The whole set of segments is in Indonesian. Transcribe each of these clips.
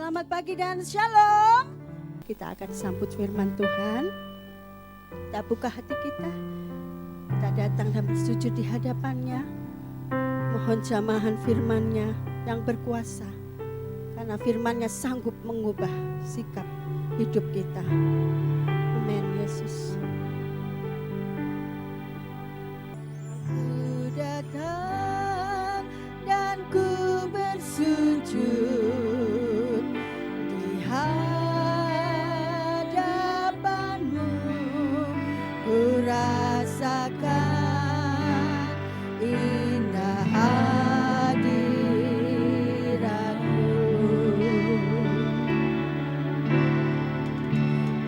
Selamat pagi dan shalom. Kita akan sambut firman Tuhan. Kita buka hati kita. Kita datang dan bersujud di hadapannya. Mohon jamahan firman-Nya yang berkuasa. Karena firman-Nya sanggup mengubah sikap hidup kita. Amin, Yesus. Ku datang dan ku bersujud. Rasakan indah hadirat-Mu.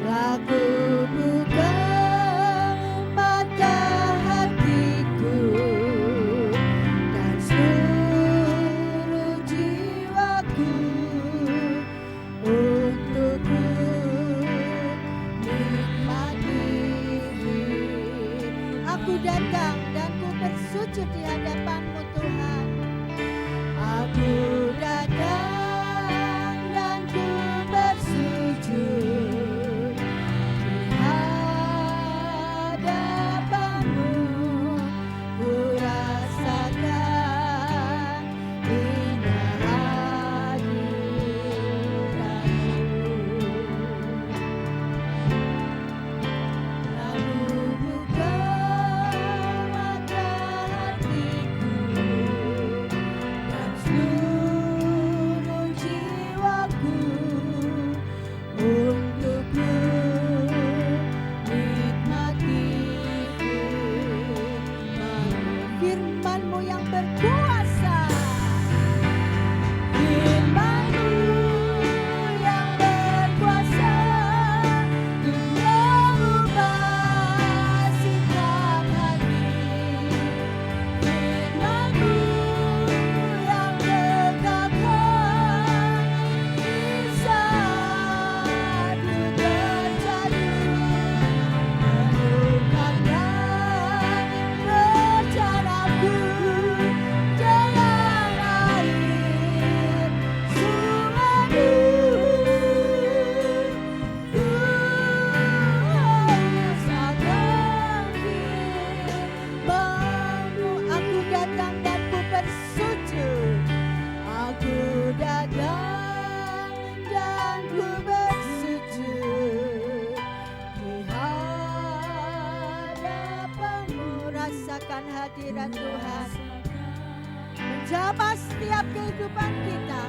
Aku buka mata hatiku dan seluruh jiwaku untukku nikmati. Aku datang dan ku bersujud di hadapan-Mu Tuhan. Aku datang dan ku bersujud di hadapan-Mu. Ku rasakan indah hadirat-Mu. Aku buka dan seluruh jiwaku untukku nikmati firman-Mu yang berkuasa. Firman-Mu yang berkuasa untuk mengubah sikap hati. Firman-Mu yang kekal di saat ku terjatuh, menukarkan rencanaku dengan air sungai-Mu. Ku rasakan firman-Mu. Aku datang dan ku bersujud. Aku datang dan ku bersujud di hadapan-Mu. Rasakan hadirat Tuhan menjamah setiap kehidupan kita.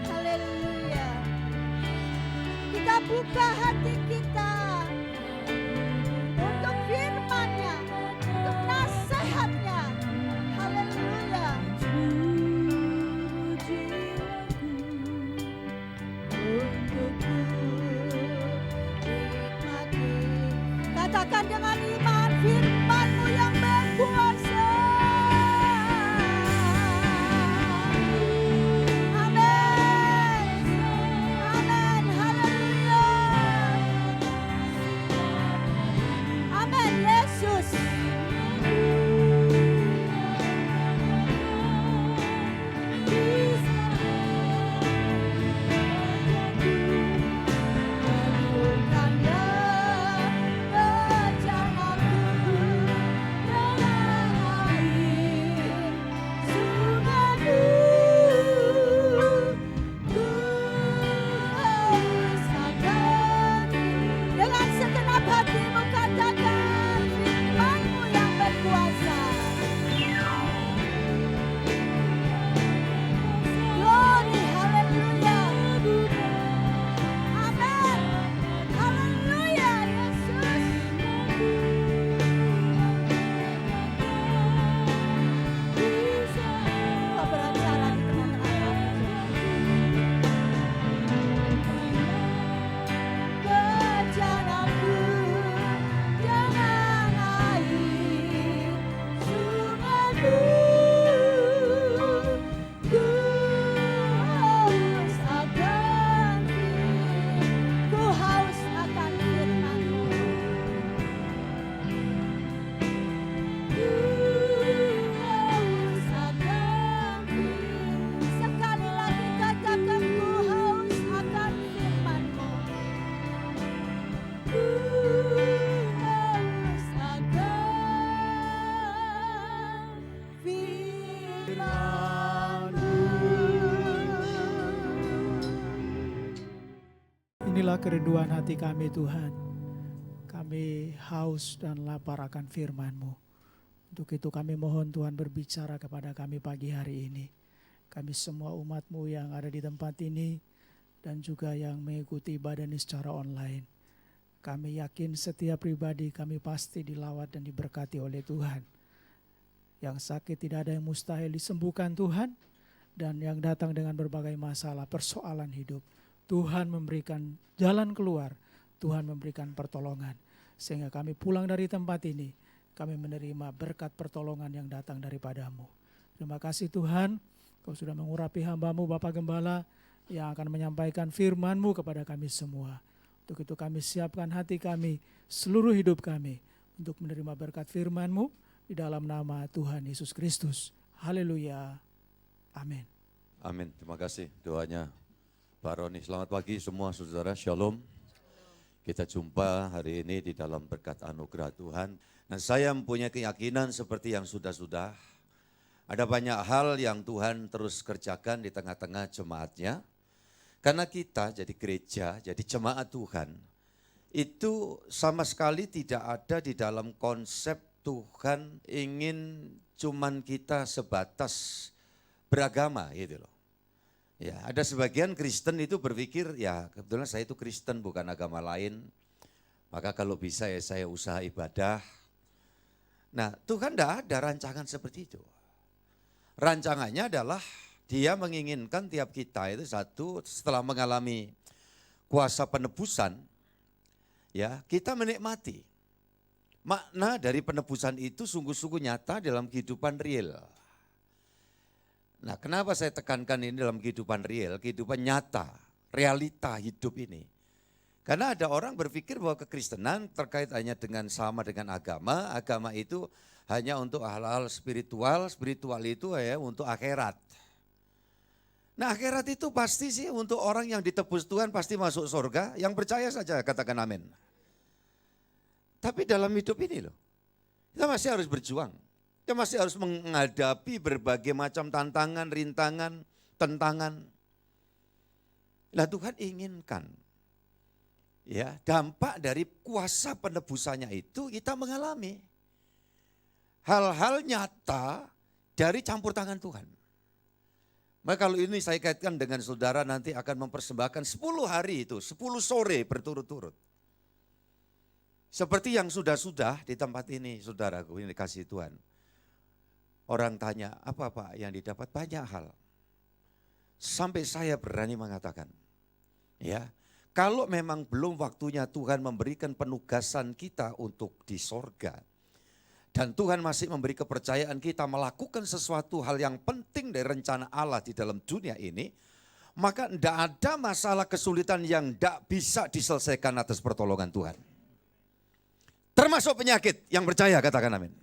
Haleluya. Kita buka hati kita untuk firman-Nya, untuk nasihat-Nya. Haleluya. Untukku nikmati. Katakan dengan iman, firman-Mu yang berkuasa. Amin. Amin. Haleluya. Penuhilah kerinduan hati kami Tuhan. Kami haus dan lapar akan firman-Mu. Untuk itu kami mohon Tuhan berbicara kepada kami pagi hari ini. Kami semua umat-Mu yang ada di tempat ini dan juga yang mengikuti ibadah ini secara online. Kami yakin setiap pribadi kami pasti dilawat dan diberkati oleh Tuhan. Yang sakit tidak ada yang mustahil disembuhkan Tuhan. Dan yang datang dengan berbagai masalah, persoalan hidup, Tuhan memberikan jalan keluar, Tuhan memberikan pertolongan. Sehingga kami pulang dari tempat ini, kami menerima berkat pertolongan yang datang daripada-Mu. Terima kasih Tuhan, Kau sudah mengurapi hamba-Mu Bapak Gembala yang akan menyampaikan firman-Mu kepada kami semua. Untuk itu kami siapkan hati kami, seluruh hidup kami, untuk menerima berkat firman-Mu di dalam nama Tuhan Yesus Kristus. Haleluya. Amin. Amin. Terima kasih doanya Pak Roni. Selamat pagi semua saudara, shalom. Kita jumpa hari ini di dalam berkat anugerah Tuhan. Dan saya mempunyai keyakinan seperti yang sudah-sudah. Ada banyak hal yang Tuhan terus kerjakan di tengah-tengah jemaatnya. Karena kita jadi gereja, jadi jemaat Tuhan, itu sama sekali tidak ada di dalam konsep Tuhan ingin cuman kita sebatas beragama gitu loh. Ya, ada sebagian Kristen itu berpikir, ya kebetulan saya itu Kristen bukan agama lain, maka kalau bisa ya saya usaha ibadah. Nah Tuhan tidak ada rancangan seperti itu. Rancangannya adalah Dia menginginkan tiap kita itu satu, setelah mengalami kuasa penebusan, ya kita menikmati. Makna dari penebusan itu sungguh-sungguh nyata dalam kehidupan real. Nah, kenapa saya tekankan ini dalam kehidupan real, kehidupan nyata, realita hidup ini. Karena ada orang berpikir bahwa kekristenan terkait hanya dengan sama dengan agama, agama itu hanya untuk hal-hal spiritual, spiritual itu ya untuk akhirat. Nah, akhirat itu pasti sih untuk orang yang ditebus Tuhan pasti masuk surga, yang percaya saja katakan amin. Tapi dalam hidup ini loh, kita masih harus berjuang. Kita masih harus menghadapi berbagai macam tantangan, rintangan, tentangan. Nah Tuhan inginkan ya dampak dari kuasa penebusannya itu kita mengalami hal-hal nyata dari campur tangan Tuhan. Maka kalau ini saya kaitkan dengan saudara nanti akan mempersembahkan 10 hari itu, 10 sore berturut-turut. Seperti yang sudah-sudah di tempat ini saudaraku, ini dikasih Tuhan. Orang tanya, apa Pak yang didapat? Banyak hal. Sampai saya berani mengatakan, ya, kalau memang belum waktunya Tuhan memberikan penugasan kita untuk di sorga, dan Tuhan masih memberi kepercayaan kita melakukan sesuatu hal yang penting dari rencana Allah di dalam dunia ini, maka tidak ada masalah kesulitan yang tidak bisa diselesaikan atas pertolongan Tuhan. Termasuk penyakit, yang percaya katakan amin.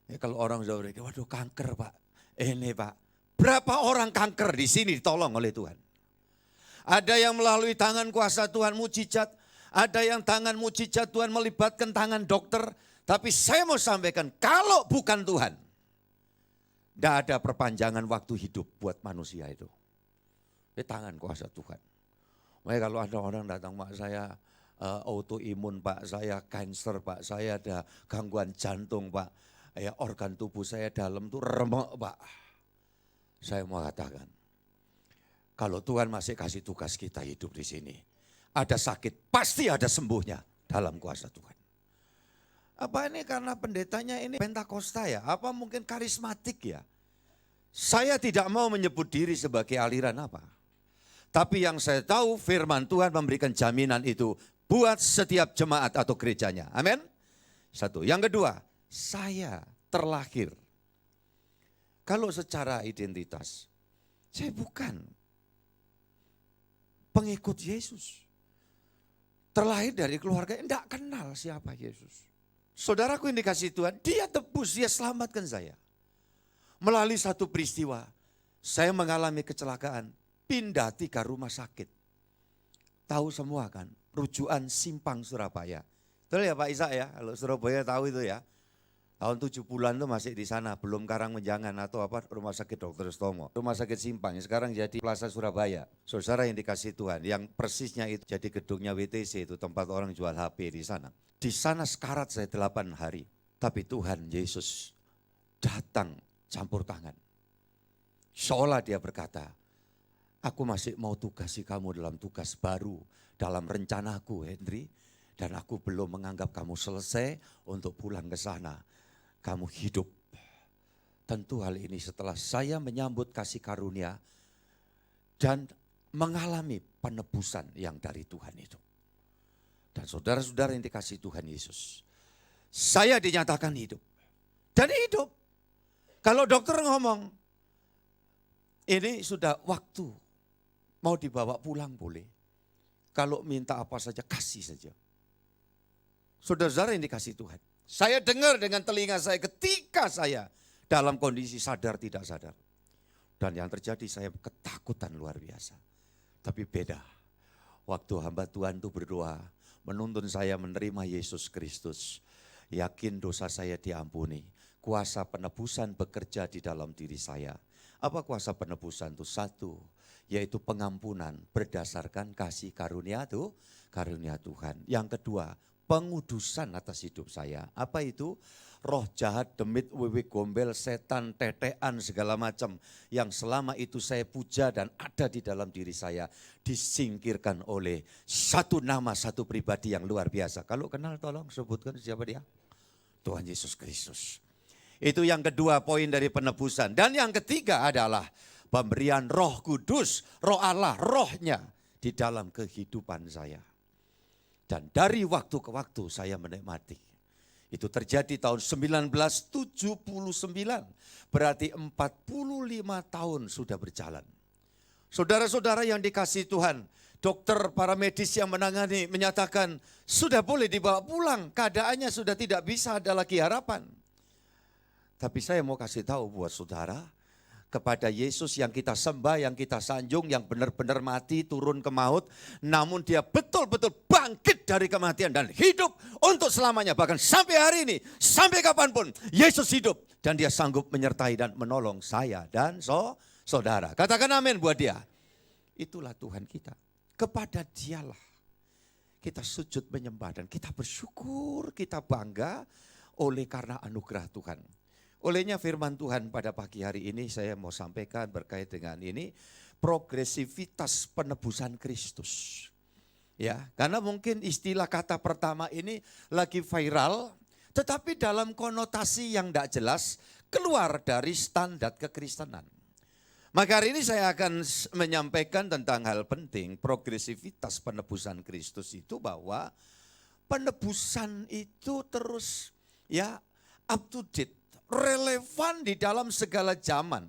Ya, kalau orang sudah berkata, waduh kanker Pak, ini Pak. Berapa orang kanker di sini ditolong oleh Tuhan? Ada yang melalui tangan kuasa Tuhan mujizat, ada yang tangan mujizat Tuhan melibatkan tangan dokter. Tapi saya mau sampaikan, kalau bukan Tuhan, tidak ada perpanjangan waktu hidup buat manusia itu. Di tangan kuasa Tuhan. Makanya kalau ada orang datang, Pak saya autoimun Pak, saya kanker Pak, saya ada gangguan jantung Pak. Ya, organ tubuh saya dalam tuh remuk Pak. Saya mau katakan, kalau Tuhan masih kasih tugas kita hidup di sini, ada sakit pasti ada sembuhnya dalam kuasa Tuhan. Apa ini karena pendetanya ini Pentakosta ya? Apa mungkin karismatik ya? Saya tidak mau menyebut diri sebagai aliran apa. Tapi yang saya tahu firman Tuhan memberikan jaminan itu buat setiap jemaat atau gerejanya. Amin. Satu. Yang kedua, saya terlahir. Kalau secara identitas, saya bukan pengikut Yesus. Terlahir dari keluarga yang tidak kenal siapa Yesus. Saudaraku yang dikasihi Tuhan, dia tebus, dia selamatkan saya. Melalui satu peristiwa, saya mengalami kecelakaan, pindah 3 rumah sakit. Tahu semua kan, rujukan Simpang Surabaya. Betul ya Pak Isa ya, kalau Surabaya tahu itu ya. Tahun 70-an tuh masih di sana, belum Karangmenjangan atau apa Rumah Sakit Dr. Sutomo. Rumah Sakit Simpang, sekarang jadi Plaza Surabaya. Saudara yang dikasih Tuhan, yang persisnya itu jadi gedungnya WTC, itu tempat orang jual HP di sana. Di sana sekarat saya 8 hari. Tapi Tuhan Yesus datang campur tangan. Seolah dia berkata, aku masih mau tugasi kamu dalam tugas baru, dalam rencanaku Henry. Dan aku belum menganggap kamu selesai untuk pulang ke sana. Kamu hidup. Tentu hal ini setelah saya menyambut kasih karunia dan mengalami penebusan yang dari Tuhan itu. Dan saudara-saudara yang dikasih Tuhan Yesus, saya dinyatakan hidup. Dan hidup. Kalau dokter ngomong, ini sudah waktu, mau dibawa pulang boleh. Kalau minta apa saja, kasih saja. Saudara-saudara yang dikasih Tuhan. Saya dengar dengan telinga saya ketika saya dalam kondisi sadar tidak sadar. Dan yang terjadi saya ketakutan luar biasa. Tapi beda. Waktu hamba Tuhan itu berdoa, menuntun saya menerima Yesus Kristus. Yakin dosa saya diampuni. Kuasa penebusan bekerja di dalam diri saya. Apa kuasa penebusan itu? Satu, yaitu pengampunan berdasarkan kasih karunia Tuhan. Yang kedua, pengudusan atas hidup saya. Apa itu? Roh jahat, demit, wewe gombel, setan, tetean, segala macam. Yang selama itu saya puja dan ada di dalam diri saya. Disingkirkan oleh satu nama, satu pribadi yang luar biasa. Kalau kenal tolong sebutkan siapa dia? Tuhan Yesus Kristus. Itu yang kedua poin dari penebusan. Dan yang ketiga adalah pemberian Roh Kudus, Roh Allah, rohnya di dalam kehidupan saya. Dan dari waktu ke waktu saya menikmati. Itu terjadi tahun 1979. Berarti 45 tahun sudah berjalan. Saudara-saudara yang dikasihi Tuhan, dokter para medis yang menangani menyatakan sudah boleh dibawa pulang. Keadaannya sudah tidak bisa ada lagi harapan. Tapi saya mau kasih tahu buat saudara, kepada Yesus yang kita sembah, yang kita sanjung, yang benar-benar mati, turun ke maut. Namun dia betul-betul bangkit dari kematian dan hidup untuk selamanya. Bahkan sampai hari ini, sampai kapanpun, Yesus hidup. Dan dia sanggup menyertai dan menolong saya dan saudara. Katakan amin buat dia. Itulah Tuhan kita. Kepada dialah kita sujud menyembah dan kita bersyukur, kita bangga oleh karena anugerah Tuhan. Olehnya firman Tuhan pada pagi hari ini saya mau sampaikan berkait dengan ini, progresivitas penebusan Kristus. Ya, karena mungkin istilah kata pertama ini lagi viral, tetapi dalam konotasi yang tidak jelas keluar dari standar kekristenan. Maka hari ini saya akan menyampaikan tentang hal penting, progresivitas penebusan Kristus itu, bahwa penebusan itu terus ya up to date. Relevan di dalam segala zaman.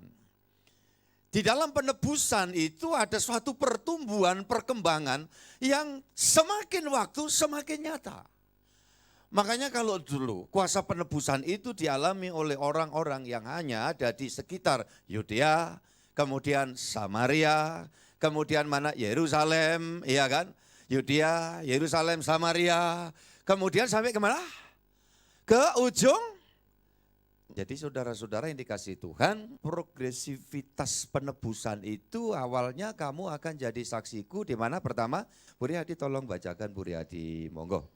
Di dalam penebusan itu ada suatu pertumbuhan, perkembangan yang semakin waktu semakin nyata. Makanya kalau dulu kuasa penebusan itu dialami oleh orang-orang yang hanya ada di sekitar Yudea, kemudian Samaria, kemudian mana Yerusalem, iya kan? Yudea, Yerusalem, Samaria, kemudian sampai kemana? Ke ujung. Jadi saudara-saudara yang dikasihi Tuhan, progresivitas penebusan itu awalnya kamu akan jadi saksiku di mana? Pertama, Bu Riyadi tolong bacakan Bu Riyadi, monggo.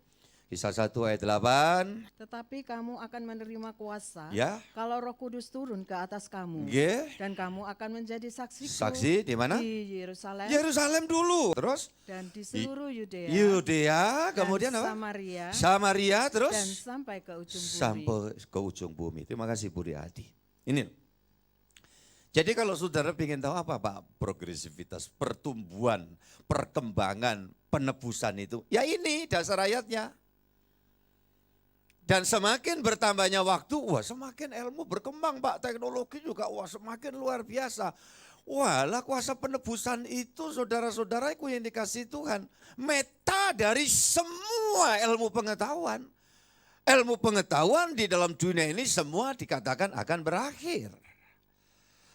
Kisah 1 ayat 8. Tetapi kamu akan menerima kuasa Ya. kalau Roh Kudus turun ke atas kamu. Nggih. Dan kamu akan menjadi saksiku Saksi di mana? di Yerusalem Yerusalem dulu. Terus? dan di seluruh Yudea, Yudea, kemudian dan apa? Samaria, Samaria, terus? dan sampai ke ujung bumi. Sampai ke ujung bumi. Terima kasih Bu Riyadi. Ini. Jadi kalau saudara ingin tahu apa Pak progresivitas, pertumbuhan, perkembangan, penebusan itu, ya ini dasar ayatnya. Dan semakin bertambahnya waktu, wah semakin ilmu berkembang Pak, teknologi juga wah semakin luar biasa. Walah kuasa penebusan itu saudara-saudara yang dikasih Tuhan, meta dari semua ilmu pengetahuan. Ilmu pengetahuan di dalam dunia ini semua dikatakan akan berakhir.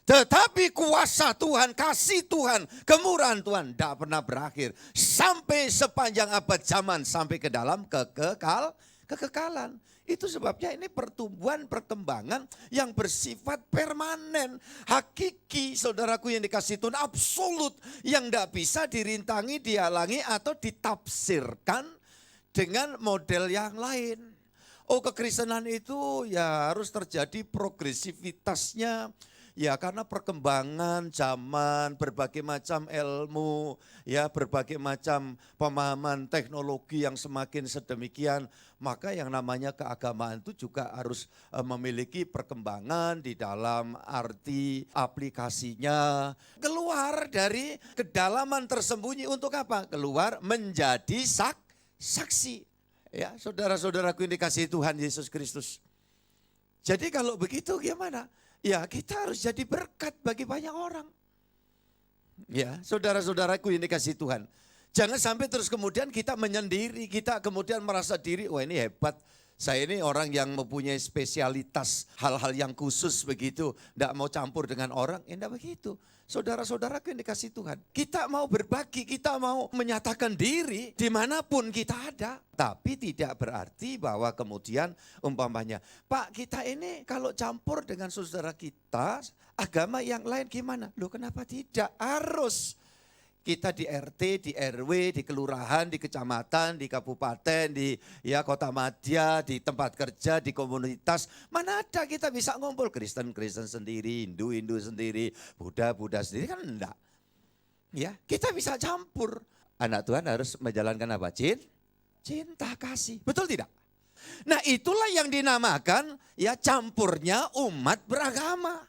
Tetapi kuasa Tuhan, kasih Tuhan, kemurahan Tuhan tidak pernah berakhir. Sampai sepanjang abad zaman, sampai ke dalam kekekalan. Itu sebabnya ini pertumbuhan, perkembangan yang bersifat permanen. Hakiki, saudaraku yang dikasih Tuhan, absolut. Yang tidak bisa dirintangi, dihalangi atau ditafsirkan dengan model yang lain. Oh, kekristenan itu ya harus terjadi progresivitasnya. Ya karena perkembangan zaman, berbagai macam ilmu, ya berbagai macam pemahaman teknologi yang semakin sedemikian, maka yang namanya keagamaan itu juga harus memiliki perkembangan di dalam arti aplikasinya. Keluar dari kedalaman tersembunyi untuk apa? Keluar menjadi saksi. Ya, saudara-saudaraku yang dikasihi Tuhan Yesus Kristus. Jadi kalau begitu gimana? Ya kita harus jadi berkat bagi banyak orang. Ya saudara-saudaraku yang dikasih Tuhan. Jangan sampai terus kemudian kita menyendiri, kita kemudian merasa diri, wah ini hebat. Saya ini orang yang mempunyai spesialitas hal-hal yang khusus begitu. Tidak mau campur dengan orang, tidak begitu. Saudara-saudaraku yang dikasih Tuhan. Kita mau berbagi, kita mau menyatakan diri dimanapun kita ada. Tapi tidak berarti bahwa kemudian umpamanya, Pak kita ini kalau campur dengan saudara kita, agama yang lain gimana? Loh kenapa tidak? Harus. Kita di RT, di RW, di kelurahan, di kecamatan, di kabupaten, di ya kota madya, di tempat kerja, di komunitas. Mana ada kita bisa ngumpul Kristen sendiri, Hindu sendiri, Buddha sendiri, kan enggak. Ya, kita bisa campur. Anak Tuhan harus menjalankan apa? Cinta kasih. Betul tidak? Nah, itulah yang dinamakan ya campurnya umat beragama.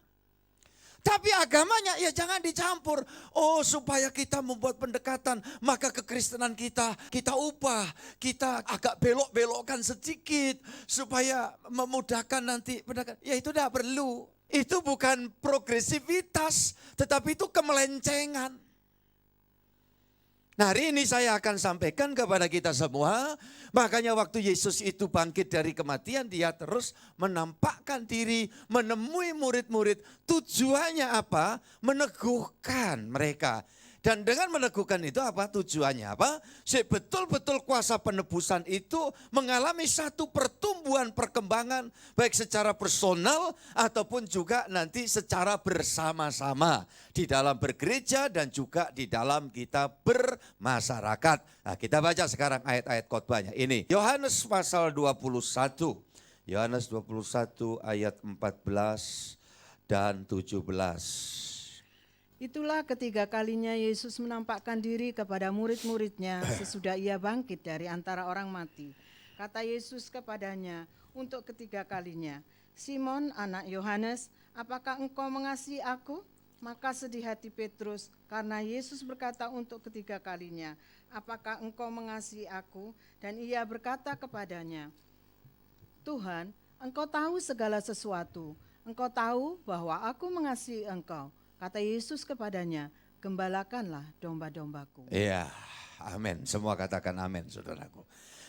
Tapi agamanya ya jangan dicampur. Oh supaya kita membuat pendekatan, maka kekristenan kita ubah. Kita agak belok-belokkan sedikit supaya memudahkan nanti pendekatan. Ya itu tidak perlu. Itu bukan progresivitas, tetapi itu kemelencengan. Nah hari ini saya akan sampaikan kepada kita semua, makanya waktu Yesus itu bangkit dari kematian, dia terus menampakkan diri, menemui murid-murid. Tujuannya apa? Meneguhkan mereka. Dan dengan meneguhkan itu apa? Tujuannya apa? Betul-betul kuasa penebusan itu mengalami satu pertumbuhan perkembangan baik secara personal ataupun juga nanti secara bersama-sama di dalam bergereja dan juga di dalam kita bermasyarakat. Nah, kita baca sekarang ayat-ayat khotbahnya. Ini Yohanes pasal 21. Yohanes 21 ayat 14 dan 17. Itulah ketiga kalinya Yesus menampakkan diri kepada murid-muridnya sesudah ia bangkit dari antara orang mati. Kata Yesus kepadanya untuk ketiga kalinya, Simon anak Yohanes, apakah engkau mengasihi aku? Maka sedih hati Petrus karena Yesus berkata untuk ketiga kalinya, apakah engkau mengasihi aku? Dan ia berkata kepadanya, Tuhan, engkau tahu segala sesuatu, engkau tahu bahwa aku mengasihi engkau. Kata Yesus kepadanya, gembalakanlah domba-dombaku. Iya, amin. Semua katakan amin, saudaraku.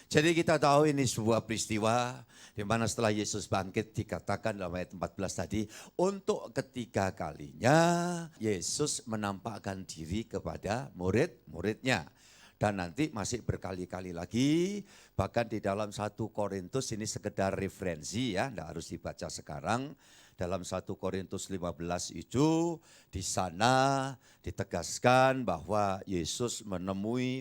Jadi kita tahu ini sebuah peristiwa di mana setelah Yesus bangkit dikatakan dalam ayat 14 tadi, untuk ketiga kalinya Yesus menampakkan diri kepada murid-muridnya. Dan nanti masih berkali-kali lagi, bahkan di dalam 1 Korintus ini sekedar referensi ya, tidak harus dibaca sekarang. Dalam 1 Korintus 15 itu di sana ditegaskan bahwa Yesus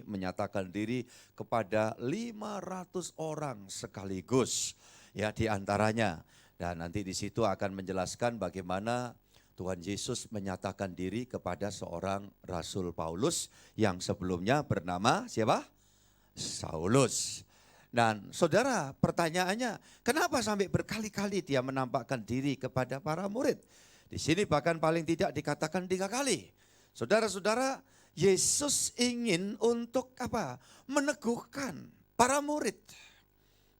menyatakan diri kepada 500 orang sekaligus ya di antaranya. Dan nanti di situ akan menjelaskan bagaimana Tuhan Yesus menyatakan diri kepada seorang Rasul Paulus yang sebelumnya bernama siapa? Saulus. Dan saudara pertanyaannya, kenapa sampai berkali-kali dia menampakkan diri kepada para murid? Di sini bahkan paling tidak dikatakan 3 kali. Saudara-saudara, Yesus ingin untuk apa? Meneguhkan para murid.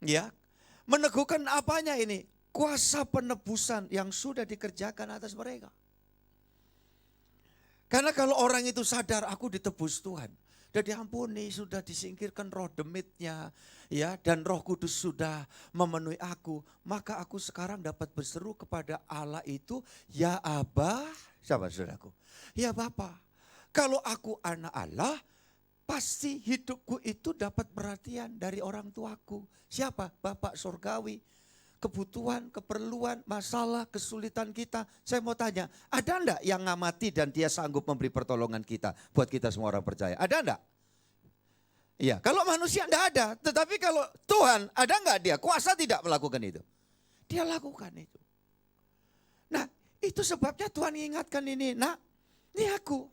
Ya, meneguhkan apanya ini? Kuasa penebusan yang sudah dikerjakan atas mereka. Karena kalau orang itu sadar, aku ditebus Tuhan. Sudah diampuni, sudah disingkirkan roh demitnya, ya, dan Roh Kudus sudah memenuhi aku, maka aku sekarang dapat berseru kepada Allah itu, ya Abba, siapa saudaraku? Ya Bapa. Kalau aku anak Allah, pasti hidupku itu dapat perhatian dari orang tuaku. Siapa? Bapak surgawi. kebutuhan, keperluan, masalah, kesulitan kita. Saya mau tanya, ada enggak yang ngamati dan dia sanggup memberi pertolongan kita buat kita semua orang percaya? Ada enggak? Iya, kalau manusia enggak ada. Tetapi kalau Tuhan, ada enggak dia kuasa tidak melakukan itu? Dia lakukan itu. Nah, itu sebabnya Tuhan ingatkan ini, nak, ini aku.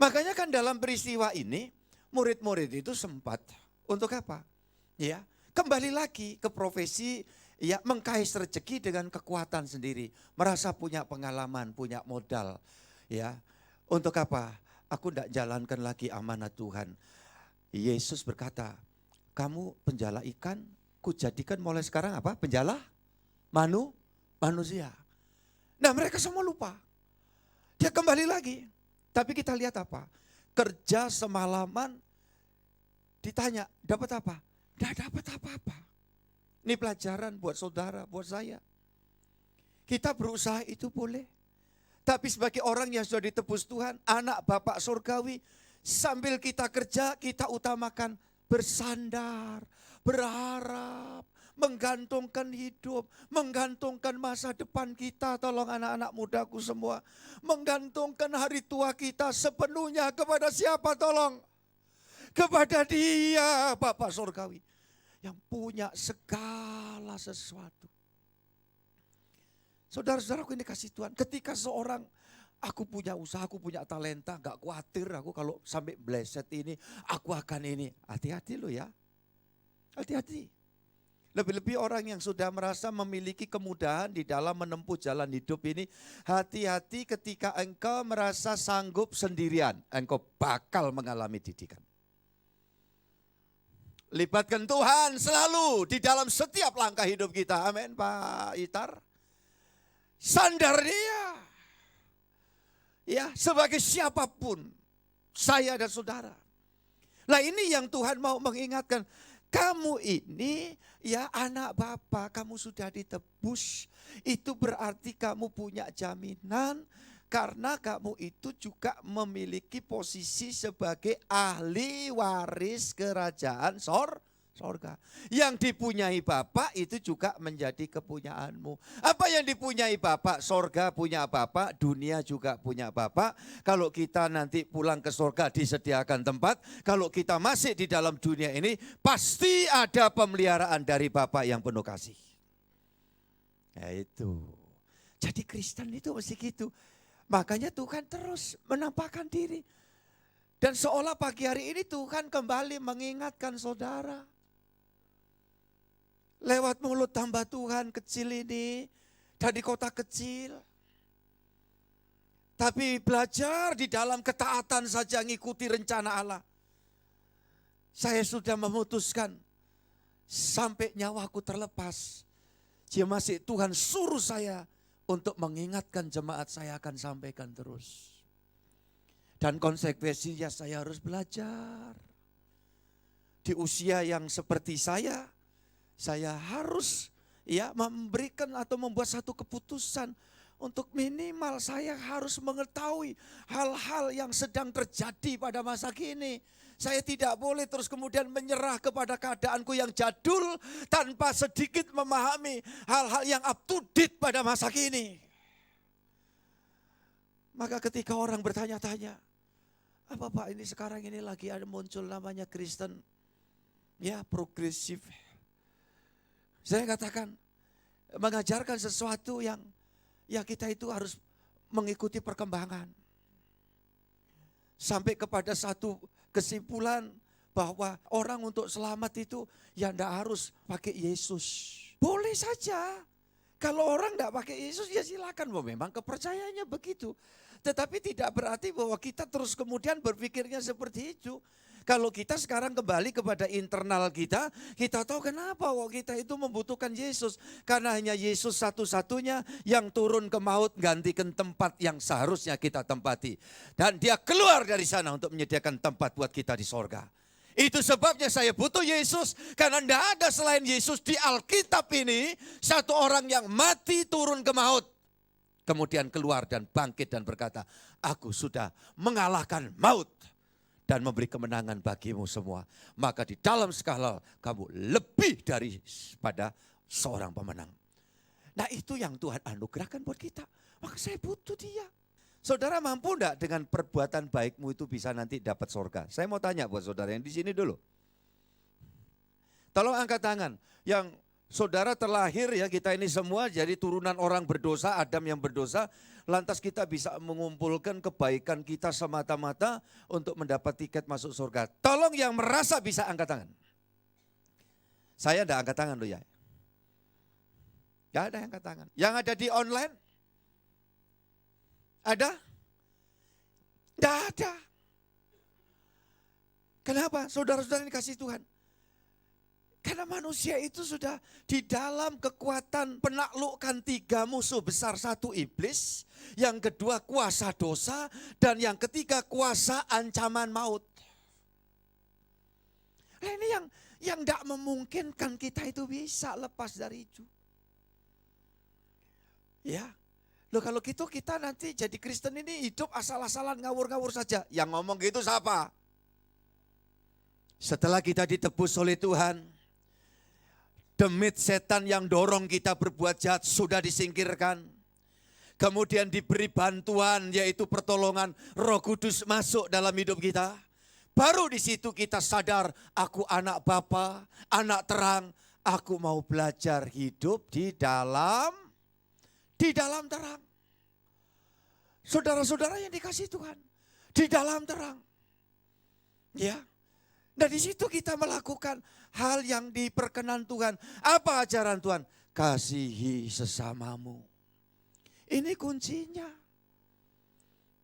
Makanya kan dalam peristiwa ini, murid-murid itu sempat untuk apa? Ya, kembali lagi ke profesi, ya, mengkais rezeki dengan kekuatan sendiri, merasa punya pengalaman, punya modal, ya. Untuk apa? Aku tidak jalankan lagi amanat Tuhan. Yesus berkata, kamu penjala ikan, kujadikan mulai sekarang apa? Penjala manusia. Nah, mereka semua lupa. Dia kembali lagi. Tapi kita lihat apa? Kerja semalaman, ditanya, dapat apa? Tidak dapat apa-apa. Ini pelajaran buat saudara, buat saya. Kita berusaha itu boleh. Tapi sebagai orang yang sudah ditebus Tuhan, anak Bapak surgawi, sambil kita kerja, kita utamakan bersandar, berharap, menggantungkan hidup, menggantungkan masa depan kita. Tolong anak-anak mudaku semua, menggantungkan hari tua kita sepenuhnya kepada siapa? Tolong, kepada Dia, Bapak surgawi, yang punya segala sesuatu. Saudara-saudaraku ini kasih Tuhan, ketika seorang, aku punya usaha, aku punya talenta, gak khawatir aku kalau sampai bleset ini, aku akan ini. Hati-hati lo ya, hati-hati. Lebih-lebih orang yang sudah merasa memiliki kemudahan di dalam menempuh jalan hidup ini, hati-hati ketika engkau merasa sanggup sendirian, engkau bakal mengalami didikan. Libatkan Tuhan selalu di dalam setiap langkah hidup kita. Amin, Pak Itar. Sandar Dia. Ya, sebagai siapapun, saya dan saudara. Nah, ini yang Tuhan mau mengingatkan. Kamu ini ya anak Bapa, kamu sudah ditebus. Itu berarti kamu punya jaminan. Karena kamu itu juga memiliki posisi sebagai ahli waris kerajaan sorga. Yang dipunyai Bapak itu juga menjadi kepunyaanmu. Apa yang dipunyai Bapak? Sorga punya Bapak, dunia juga punya Bapak. Kalau kita nanti pulang ke sorga disediakan tempat. Kalau kita masih di dalam dunia ini, pasti ada pemeliharaan dari Bapak yang penuh kasih. Ya itu. Jadi Kristen itu mesti gitu. Makanya Tuhan terus menampakkan diri. Dan seolah pagi hari ini Tuhan kembali mengingatkan saudara. Lewat mulut hamba Tuhan kecil ini, dari kota kecil. Tapi belajar di dalam ketaatan saja ngikuti rencana Allah. Saya sudah memutuskan sampai nyawaku terlepas. Dia masih Tuhan suruh saya untuk mengingatkan jemaat, saya akan sampaikan terus. Dan konsekuensinya saya harus belajar. Di usia yang seperti saya harus ya memberikan atau membuat satu keputusan. Untuk minimal saya harus mengetahui hal-hal yang sedang terjadi pada masa kini. Saya tidak boleh terus kemudian menyerah kepada keadaanku yang jadul tanpa sedikit memahami hal-hal yang up to date pada masa kini. Maka ketika orang bertanya-tanya, apa Pak ini sekarang ini lagi ada muncul namanya Kristen, ya progresif. Saya katakan mengajarkan sesuatu yang ya kita itu harus mengikuti perkembangan. Sampai kepada satu kesimpulan bahwa orang untuk selamat itu ya enggak harus pakai Yesus. Boleh saja. Kalau orang enggak pakai Yesus ya silakan, memang kepercayaannya begitu. Tetapi tidak berarti bahwa kita terus kemudian berpikirnya seperti itu. Kalau kita sekarang kembali kepada internal kita tahu kenapa kok kita itu membutuhkan Yesus. Karena hanya Yesus satu-satunya yang turun ke maut gantikan tempat yang seharusnya kita tempati. Dan Dia keluar dari sana untuk menyediakan tempat buat kita di sorga. Itu sebabnya saya butuh Yesus. Karena tidak ada selain Yesus di Alkitab ini satu orang yang mati turun ke maut. Kemudian keluar dan bangkit dan berkata, aku sudah mengalahkan maut. Dan memberi kemenangan bagimu semua. Maka di dalam skala kamu lebih daripada seorang pemenang. Nah itu yang Tuhan anugerahkan buat kita. Maka saya butuh dia. Saudara mampu enggak dengan perbuatan baikmu itu bisa nanti dapat surga? Saya mau tanya buat saudara yang di sini dulu. Tolong angkat tangan. Yang saudara terlahir ya, kita ini semua jadi turunan orang berdosa, Adam yang berdosa. Lantas kita bisa mengumpulkan kebaikan kita semata-mata untuk mendapat tiket masuk surga. Tolong yang merasa bisa angkat tangan. Saya enggak angkat tangan loh ya. Enggak ada yang angkat tangan. Yang ada di online? Ada? Enggak ada. Kenapa? Saudara-saudara ini kasih Tuhan. Karena manusia itu sudah di dalam kekuatan penaklukkan 3 musuh besar. 1 iblis, yang kedua kuasa dosa, dan yang ketiga kuasa ancaman maut. Nah ini yang tidak memungkinkan kita itu bisa lepas dari itu. Ya, loh kalau gitu kita nanti jadi Kristen ini hidup asal-asalan ngawur-ngawur saja. Yang ngomong gitu siapa? Setelah kita ditebus oleh Tuhan, demit setan yang dorong kita berbuat jahat sudah disingkirkan. Kemudian diberi bantuan yaitu pertolongan Roh Kudus masuk dalam hidup kita. Baru di situ kita sadar, aku anak Bapa, anak terang, aku mau belajar hidup di dalam terang. Saudara-saudara yang dikasih Tuhan, di dalam terang. Ya. Nah di situ kita melakukan hal yang diperkenan Tuhan. Apa ajaran Tuhan? Kasihi sesamamu. Ini kuncinya.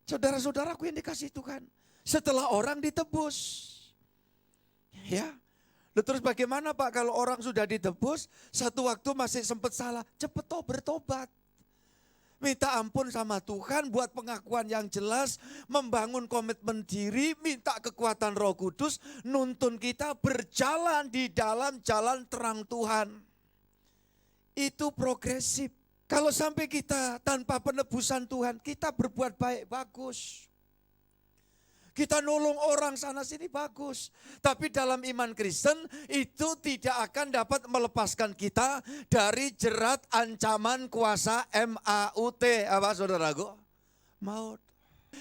Saudara-saudaraku yang dikasih Tuhan. Setelah orang ditebus. Ya. Terus bagaimana Pak kalau orang sudah ditebus, satu waktu masih sempat salah, cepat bertobat. Minta ampun sama Tuhan, buat pengakuan yang jelas, membangun komitmen diri, minta kekuatan Roh Kudus, nuntun kita berjalan di dalam jalan terang Tuhan. Itu progresif. Kalau sampai kita tanpa penebusan Tuhan, kita berbuat baik bagus. Kita nolong orang sana sini bagus. Tapi dalam iman Kristen itu tidak akan dapat melepaskan kita dari jerat ancaman kuasa MAUT. Apa saudaraku? Maut.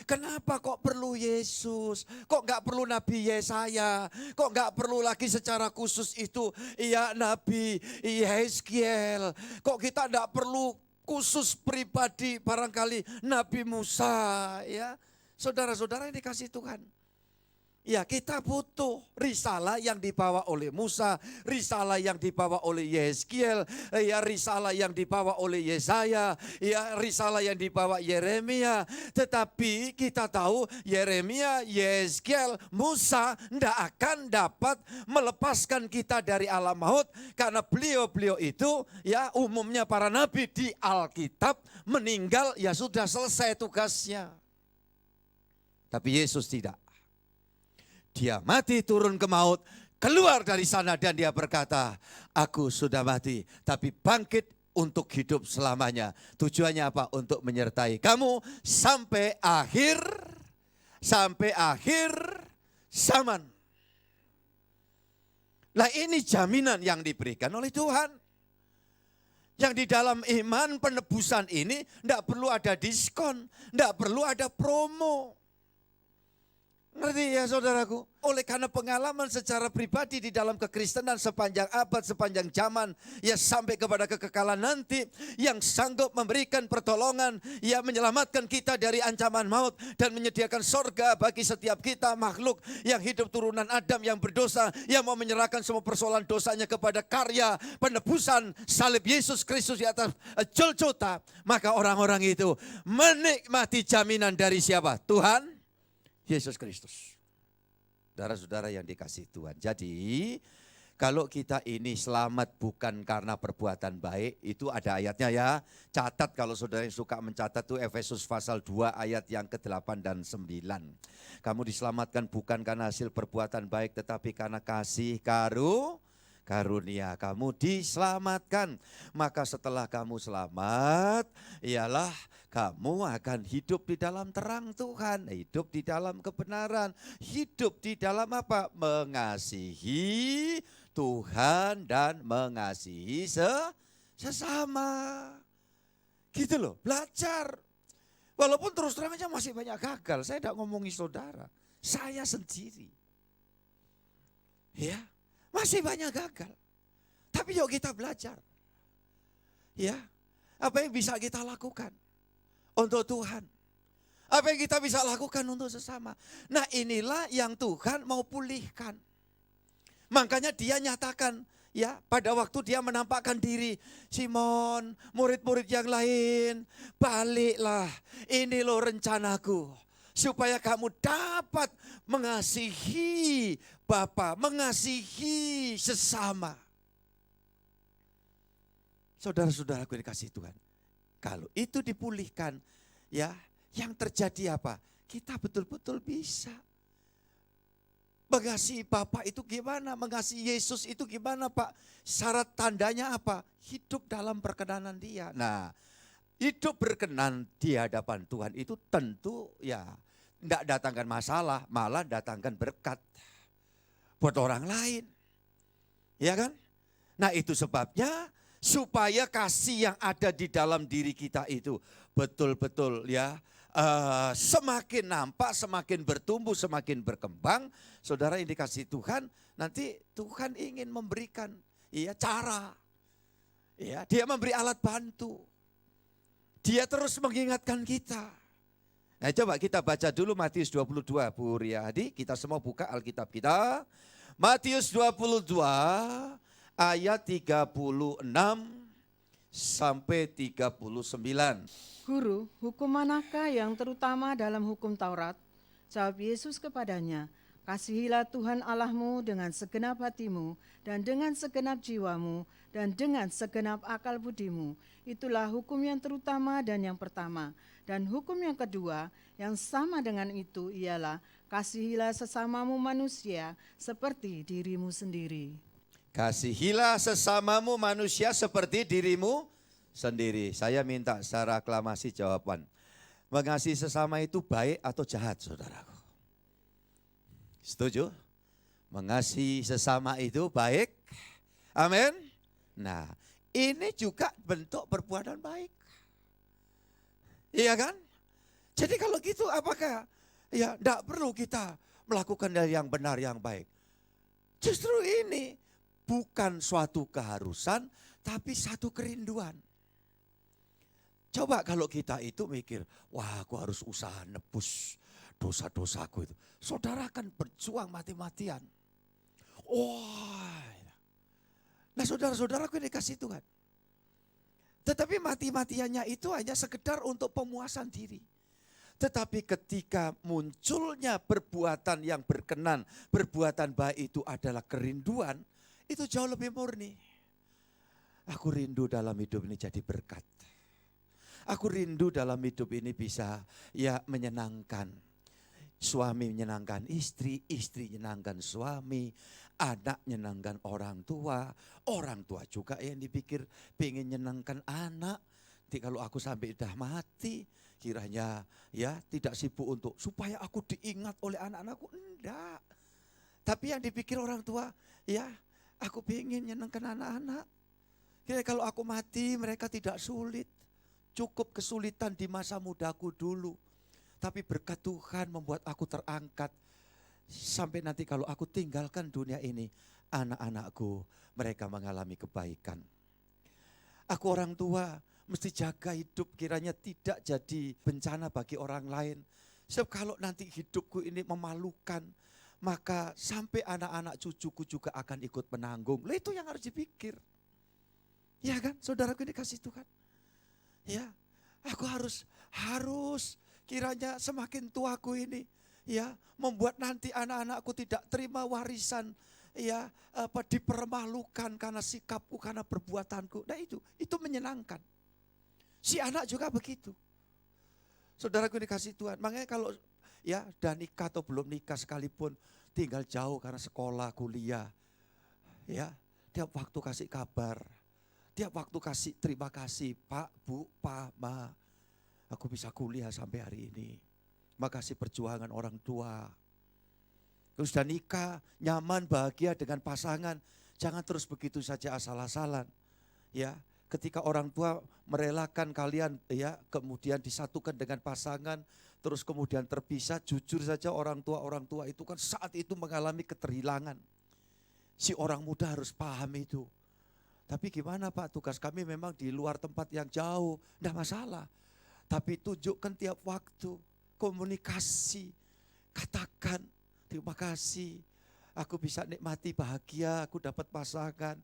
Kenapa kok perlu Yesus? Kok gak perlu Nabi Yesaya? Kok gak perlu lagi secara khusus itu ya Nabi Yeskiel? Kok kita gak perlu khusus pribadi barangkali Nabi Musa ya? Saudara-saudara yang dikasih Tuhan. Ya kita butuh risalah yang dibawa oleh Musa, risalah yang dibawa oleh Yeskiel, ya risalah yang dibawa oleh Yesaya, ya risalah yang dibawa Yeremia. Tetapi kita tahu Yeremia, Yeskiel, Musa tidak akan dapat melepaskan kita dari alam maut. Karena beliau-beliau itu ya umumnya para nabi di Alkitab meninggal ya sudah selesai tugasnya. Tapi Yesus tidak. Dia mati turun ke maut, keluar dari sana dan dia berkata, aku sudah mati tapi bangkit untuk hidup selamanya. Tujuannya apa? Untuk menyertai kamu sampai akhir zaman. Nah ini jaminan yang diberikan oleh Tuhan. Yang di dalam iman penebusan ini tidak perlu ada diskon, tidak perlu ada promo. Ngerti ya saudaraku? Oleh karena pengalaman secara pribadi di dalam kekristenan sepanjang abad, sepanjang zaman, ya sampai kepada kekekalan nanti, yang sanggup memberikan pertolongan, ya menyelamatkan kita dari ancaman maut dan menyediakan sorga bagi setiap kita makhluk yang hidup turunan Adam yang berdosa, yang mau menyerahkan semua persoalan dosanya kepada karya penebusan salib Yesus Kristus di atas Golgota. Maka orang-orang itu menikmati jaminan dari siapa? Tuhan Yesus Kristus. Saudara-saudara yang dikasih Tuhan. Jadi kalau kita ini selamat bukan karena perbuatan baik, itu ada ayatnya ya. Catat kalau saudara yang suka mencatat itu Efesus pasal 2 ayat yang ke-8 dan 9. Kamu diselamatkan bukan karena hasil perbuatan baik tetapi karena kasih karunia kamu diselamatkan. Maka setelah kamu selamat, ialah kamu akan hidup di dalam terang Tuhan, hidup di dalam kebenaran, hidup di dalam apa? Mengasihi Tuhan dan mengasihi sesama. Gitu loh, belajar. Walaupun terus terang aja masih banyak gagal. Saya tidak ngomongi saudara, saya sendiri. Ya, masih banyak gagal. Tapi yuk kita belajar. Ya, apa yang bisa kita lakukan untuk Tuhan? Apa yang kita bisa lakukan untuk sesama? Nah, inilah yang Tuhan mau pulihkan. Makanya dia nyatakan, ya, pada waktu dia menampakkan diri, Simon, murid-murid yang lain, baliklah, ini loh rencanaku, supaya kamu dapat mengasihi Bapa, mengasihi sesama. Saudara-saudaraku yang dikasihi Tuhan, kalau itu dipulihkan, ya, yang terjadi apa? Kita betul-betul bisa. Mengasihi Bapa itu gimana? Mengasihi Yesus itu gimana, Pak? Syarat tandanya apa? Hidup dalam perkenanan Dia. Nah, hidup berkenan di hadapan Tuhan itu tentu ya tidak datangkan masalah, malah datangkan berkat buat orang lain. Ya kan? Nah, itu sebabnya supaya kasih yang ada di dalam diri kita itu betul-betul ya semakin nampak, semakin bertumbuh, semakin berkembang. Saudara yang dikasihi Tuhan, nanti Tuhan ingin memberikan ya cara. Ya, dia memberi alat bantu. Dia terus mengingatkan kita. Nah, coba kita baca dulu Matius 22, Bu Riyadi. Kita semua buka Alkitab kita. Matius 22 ayat 36 sampai 39. Guru, hukum manakah yang terutama dalam hukum Taurat? Jawab Yesus kepadanya, kasihilah Tuhan Allahmu dengan segenap hatimu dan dengan segenap jiwamu dan dengan segenap akal budimu. Itulah hukum yang terutama dan yang pertama. Dan hukum yang kedua yang sama dengan itu ialah kasihilah sesamamu manusia seperti dirimu sendiri. Kasihilah sesamamu manusia seperti dirimu sendiri. Saya minta secara aklamasi jawaban. Mengasihi sesama itu baik atau jahat, saudaraku? Setuju? Mengasihi sesama itu baik. Amin. Nah, ini juga bentuk perbuatan baik. Iya kan? Jadi kalau gitu apakah ya tidak perlu kita melakukan hal yang benar, yang baik? Justru ini bukan suatu keharusan, tapi satu kerinduan. Coba kalau kita itu mikir, wah aku harus usaha nebus dosa-dosaku itu. Saudara kan berjuang mati-matian. Wah. Nah saudara-saudaraku yang dikasihi Tuhan. Tetapi mati-matiannya itu hanya sekedar untuk pemuasan diri. Tetapi ketika munculnya perbuatan yang berkenan, perbuatan baik itu adalah kerinduan, itu jauh lebih murni. Aku rindu dalam hidup ini jadi berkat. Aku rindu dalam hidup ini bisa ya menyenangkan. Suami menyenangkan istri, istri menyenangkan suami, anak menyenangkan orang tua juga yang dipikir pengen menyenangkan anak. Nanti kalau aku sampai dah mati, kiranya ya tidak sibuk untuk supaya aku diingat oleh anak-anakku, enggak. Tapi yang dipikir orang tua, ya aku pengen menyenangkan anak-anak. Kira kalau aku mati mereka tidak sulit. Cukup kesulitan di masa mudaku dulu. Tapi berkat Tuhan membuat aku terangkat. Sampai nanti kalau aku tinggalkan dunia ini, anak-anakku mereka mengalami kebaikan. Aku orang tua mesti jaga hidup kiranya tidak jadi bencana bagi orang lain. Sebab kalau nanti hidupku ini memalukan, maka sampai anak-anak cucuku juga akan ikut menanggung. Lah itu yang harus dipikir. Ya kan, saudaraku ini kasih Tuhan. Ya, aku harus kiranya semakin tuaku ini ya membuat nanti anak-anakku tidak terima warisan ya dipermalukan karena sikapku, karena perbuatanku. Nah itu menyenangkan. Si anak juga begitu. Saudaraku dikasih Tuhan. Makanya kalau ya udah nikah atau belum nikah sekalipun tinggal jauh karena sekolah, kuliah. Ya, tiap waktu kasih kabar. Tiap waktu kasih terima kasih, Pak, Bu, Pak, Ma. Aku bisa kuliah sampai hari ini. Makasih perjuangan orang tua. Terus sudah nikah, nyaman, bahagia dengan pasangan. Jangan terus begitu saja asal-asalan. Ya, ketika orang tua merelakan kalian ya kemudian disatukan dengan pasangan, terus kemudian terpisah, jujur saja orang tua itu kan saat itu mengalami keterhilangan. Si orang muda harus paham itu. Tapi gimana Pak, tugas kami memang di luar tempat yang jauh, enggak masalah. Tapi tunjukkan tiap waktu, komunikasi, katakan terima kasih. Aku bisa nikmati bahagia, aku dapat pasangan,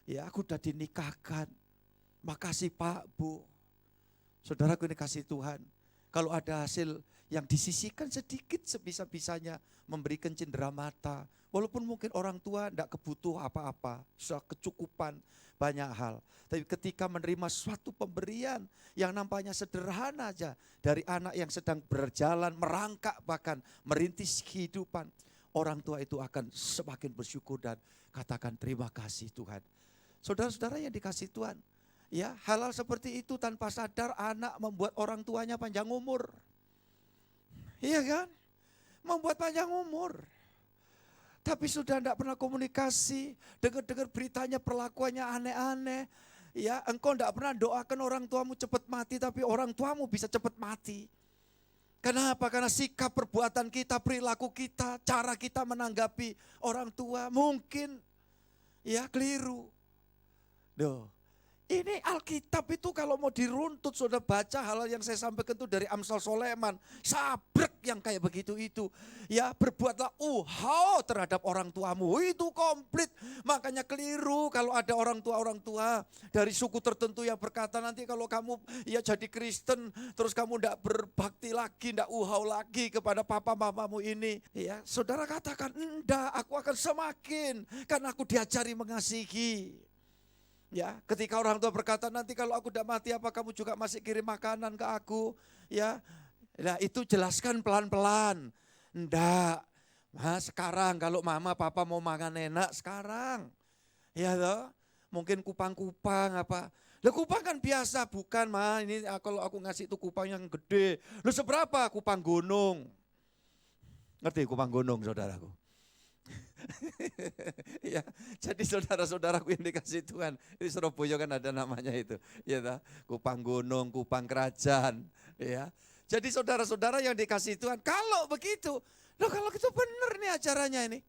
ya aku udah dinikahkan. Makasih Pak, Bu. Saudaraku ini kasih Tuhan. Kalau ada hasil yang disisihkan sedikit sebisa-bisanya, memberikan cindera mata. Walaupun mungkin orang tua tidak kebutuh apa-apa, sudah kecukupan banyak hal. Tapi ketika menerima suatu pemberian yang nampaknya sederhana aja dari anak yang sedang berjalan, merangkak bahkan merintis kehidupan. Orang tua itu akan semakin bersyukur dan katakan terima kasih Tuhan. Saudara-saudara yang dikasih Tuhan, ya hal-hal seperti itu tanpa sadar anak membuat orang tuanya panjang umur. Iya kan? Membuat panjang umur. Tapi sudah tidak pernah komunikasi, dengar-dengar beritanya perlakuannya aneh-aneh. Ya, engkau tidak pernah doakan orang tuamu cepat mati, tapi orang tuamu bisa cepat mati. Kenapa? Karena sikap perbuatan kita, perilaku kita, cara kita menanggapi orang tua mungkin ya keliru. Duh, ini Alkitab itu kalau mau diruntut, saudara baca hal yang saya sampaikan itu dari Amsal Soleman, sabrek yang kayak begitu itu. Ya berbuatlah terhadap orang tuamu, itu komplit. Makanya keliru kalau ada orang tua dari suku tertentu yang berkata nanti kalau kamu ya jadi Kristen, terus kamu tidak berbakti lagi, tidak lagi kepada papa mamamu ini. Ya saudara katakan, enggak, aku akan semakin, karena aku diajari mengasihi. Ya, ketika orang tua berkata nanti kalau aku udah mati apa kamu juga masih kirim makanan ke aku, ya. Nah, itu jelaskan pelan-pelan. Enggak. Nah, sekarang kalau mama papa mau makan enak sekarang. Ya toh, mungkin kupang-kupang apa. Lah kupang kan biasa, bukan mah ini kalau aku ngasih itu kupang yang gede. Lu seberapa? Kupang gunung. Ngerti kupang gunung saudaraku? Ya, jadi saudara-saudaraku yang dikasih Tuhan, di Surabaya kan ada namanya itu, ya toh, kupang gunung, kupang kerajaan, ya. Jadi saudara-saudara yang dikasih Tuhan, kalau begitu, loh kalau gitu benar nih acaranya ini.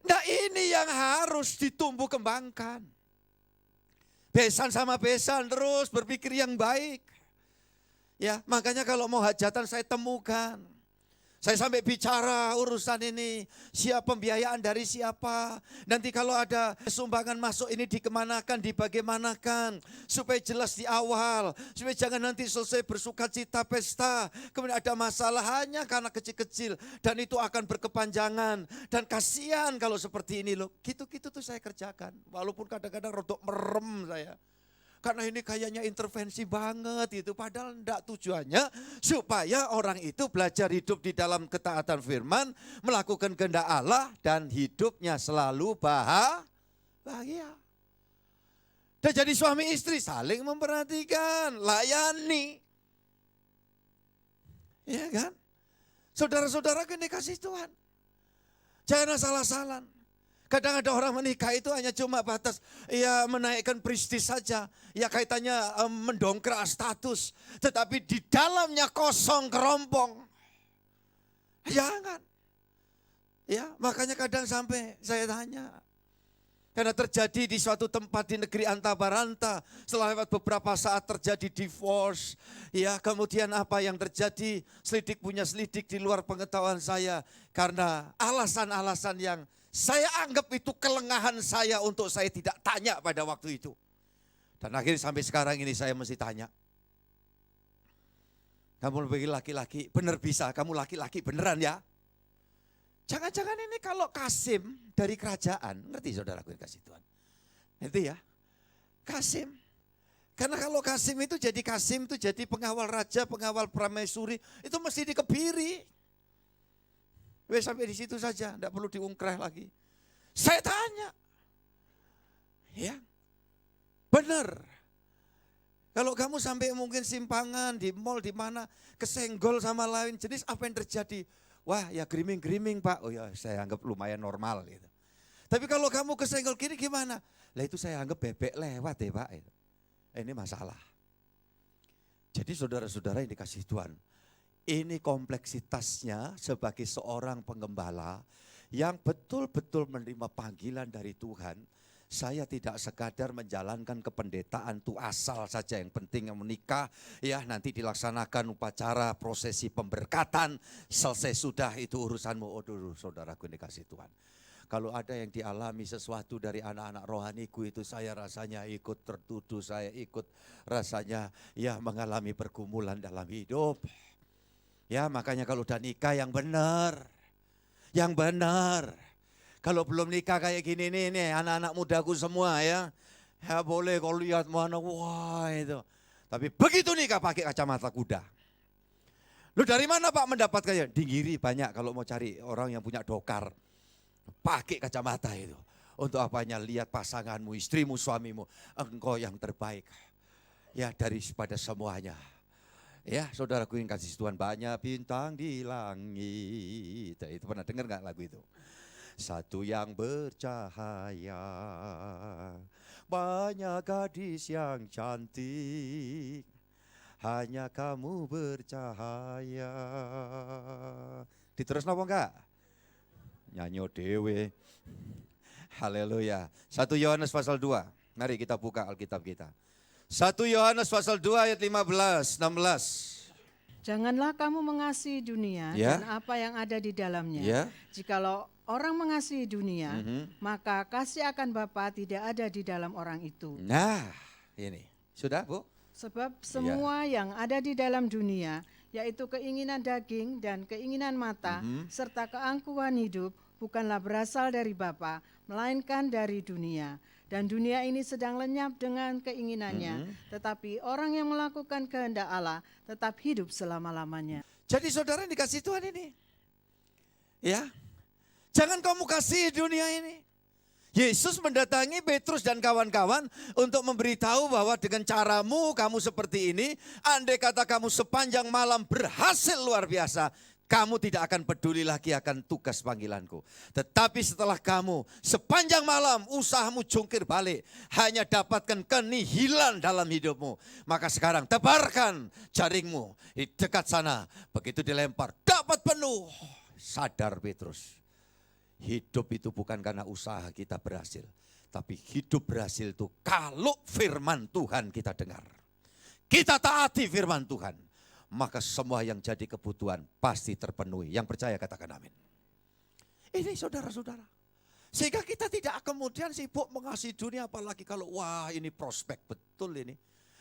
Nah ini yang harus ditumbuh kembangkan. Besan sama besan terus berpikir yang baik. Ya, makanya kalau mau hajatan saya temukan. Saya sampai bicara urusan ini, siapa pembiayaan dari siapa. Nanti kalau ada sumbangan masuk ini dikemanakan, dibagaimanakan. Supaya jelas di awal, supaya jangan nanti selesai bersuka cita pesta. Kemudian ada masalah hanya karena kecil-kecil. Dan itu akan berkepanjangan. Dan kasihan kalau seperti ini loh. Gitu-gitu tuh saya kerjakan. Walaupun kadang-kadang rodok merem saya. Karena ini kayaknya intervensi banget itu. Padahal enggak, tujuannya supaya orang itu belajar hidup di dalam ketaatan firman, melakukan kehendak Allah dan hidupnya selalu bahagia. Dan jadi suami istri saling memperhatikan, layani. Iya kan? Saudara-saudara kan dikasih Tuhan. Jangan asal-asalan. Kadang ada orang menikah itu hanya cuma batas ya menaikkan prestis saja. Ya kaitannya mendongkrak status. Tetapi di dalamnya kosong kerompong. Jangan. Ya makanya kadang sampai saya tanya. Karena terjadi di suatu tempat di negeri Antabaranta. Setelah lewat beberapa saat terjadi divorce. Ya kemudian apa yang terjadi? Selidik punya selidik di luar pengetahuan saya. Karena alasan-alasan yang saya anggap itu kelengahan saya untuk saya tidak tanya pada waktu itu. Dan akhirnya sampai sekarang ini saya mesti tanya. Kamu lebih laki-laki, benar bisa, kamu laki-laki beneran ya? Jangan-jangan ini kalau Kasim dari kerajaan, ngerti saudaraku yang kasih Tuhan? Ngerti ya? Kasim. Karena kalau Kasim itu jadi pengawal raja, pengawal pramesuri, itu mesti dikebiri. Sampai di situ saja, tidak perlu diungkrah lagi. Saya tanya, ya, benar. Kalau kamu sampai mungkin simpangan di mall di mana kesenggol sama lain jenis, apa yang terjadi? Wah, ya griming Pak. Oh ya, saya anggap lumayan normal gitu. Tapi kalau kamu kesenggol kiri gimana? Lah itu saya anggap bebek lewat ya Pak. Ini masalah. Jadi saudara-saudara yang dikasih Tuhan, ini kompleksitasnya sebagai seorang pengembala yang betul-betul menerima panggilan dari Tuhan. Saya tidak sekadar menjalankan kependetaan itu asal saja, yang penting yang menikah, ya nanti dilaksanakan upacara prosesi pemberkatan, selesai sudah itu urusanmu. Oh dulu saudaraku yang dikasih Tuhan. Kalau ada yang dialami sesuatu dari anak-anak rohaniku itu saya rasanya ikut tertuduh, saya ikut rasanya ya mengalami pergumulan dalam hidup. Ya makanya kalau udah nikah yang benar. Yang benar. Kalau belum nikah kayak gini nih anak-anak mudaku semua ya. Ya boleh kalau lihat mana, wah itu. Tapi begitu nikah pakai kacamata kuda. Lu dari mana Pak mendapatkannya? Dinggiri banyak kalau mau cari orang yang punya dokar. Pakai kacamata itu. Untuk apanya? Lihat pasanganmu, istrimu, suamimu. Engkau yang terbaik. Ya daripada semuanya. Ya saudaraku yang kasih Tuhan, banyak bintang di langit. Itu pernah dengar gak lagu itu? Satu yang bercahaya, banyak gadis yang cantik, hanya kamu bercahaya. Diterus napa enggak? Nyanyo dewe. Haleluya. 1 Yohanes pasal 2. Mari kita buka Alkitab kita. 1 Yohanes pasal 2 ayat 15, 16. Janganlah kamu mengasihi dunia Ya. dan apa yang ada di dalamnya. Ya. Jikalau orang mengasihi dunia, maka kasih akan Bapa tidak ada di dalam orang itu. Nah, ini. Sudah, Bu? Sebab semua yang ada di dalam dunia, yaitu keinginan daging dan keinginan mata, serta keangkuhan hidup, bukanlah berasal dari Bapa, melainkan dari dunia. Dan dunia ini sedang lenyap dengan keinginannya, tetapi orang yang melakukan kehendak Allah tetap hidup selama-lamanya. Jadi saudara yang dikasih Tuhan ini. Ya. Jangan kamu kasih dunia ini. Yesus mendatangi Petrus dan kawan-kawan untuk memberitahu bahwa dengan caramu kamu seperti ini, andai kata kamu sepanjang malam berhasil luar biasa, kamu tidak akan peduli lagi akan tugas panggilanku. Tetapi setelah kamu sepanjang malam usahamu jungkir balik, hanya dapatkan kenihilan dalam hidupmu. Maka sekarang tebarkan jaringmu di dekat sana. Begitu dilempar, dapat penuh. Sadar Petrus, hidup itu bukan karena usaha kita berhasil. Tapi hidup berhasil itu kalau firman Tuhan kita dengar. Kita taati firman Tuhan. Maka semua yang jadi kebutuhan pasti terpenuhi. Yang percaya katakan amin. Ini saudara-saudara. Sehingga kita tidak kemudian sibuk mengasihi dunia. Apalagi kalau wah ini prospek betul ini.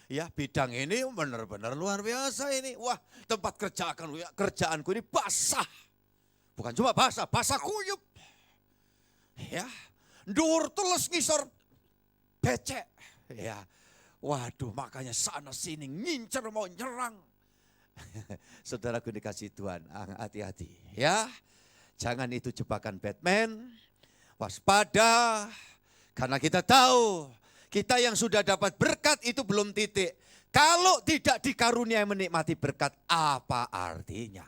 Ya bidang ini benar-benar luar biasa ini. Wah tempat kerjaanku ini basah. Bukan cuma basah, basah kuyup. Ya, dur teles ngisor becek. Ya, waduh makanya sana sini ngincer mau nyerang. Saudaraku dikasih Tuhan, hati-hati ya. Jangan itu jebakan Batman. Waspada. Karena kita tahu, kita yang sudah dapat berkat itu belum titik. Kalau tidak dikaruniai menikmati berkat, apa artinya?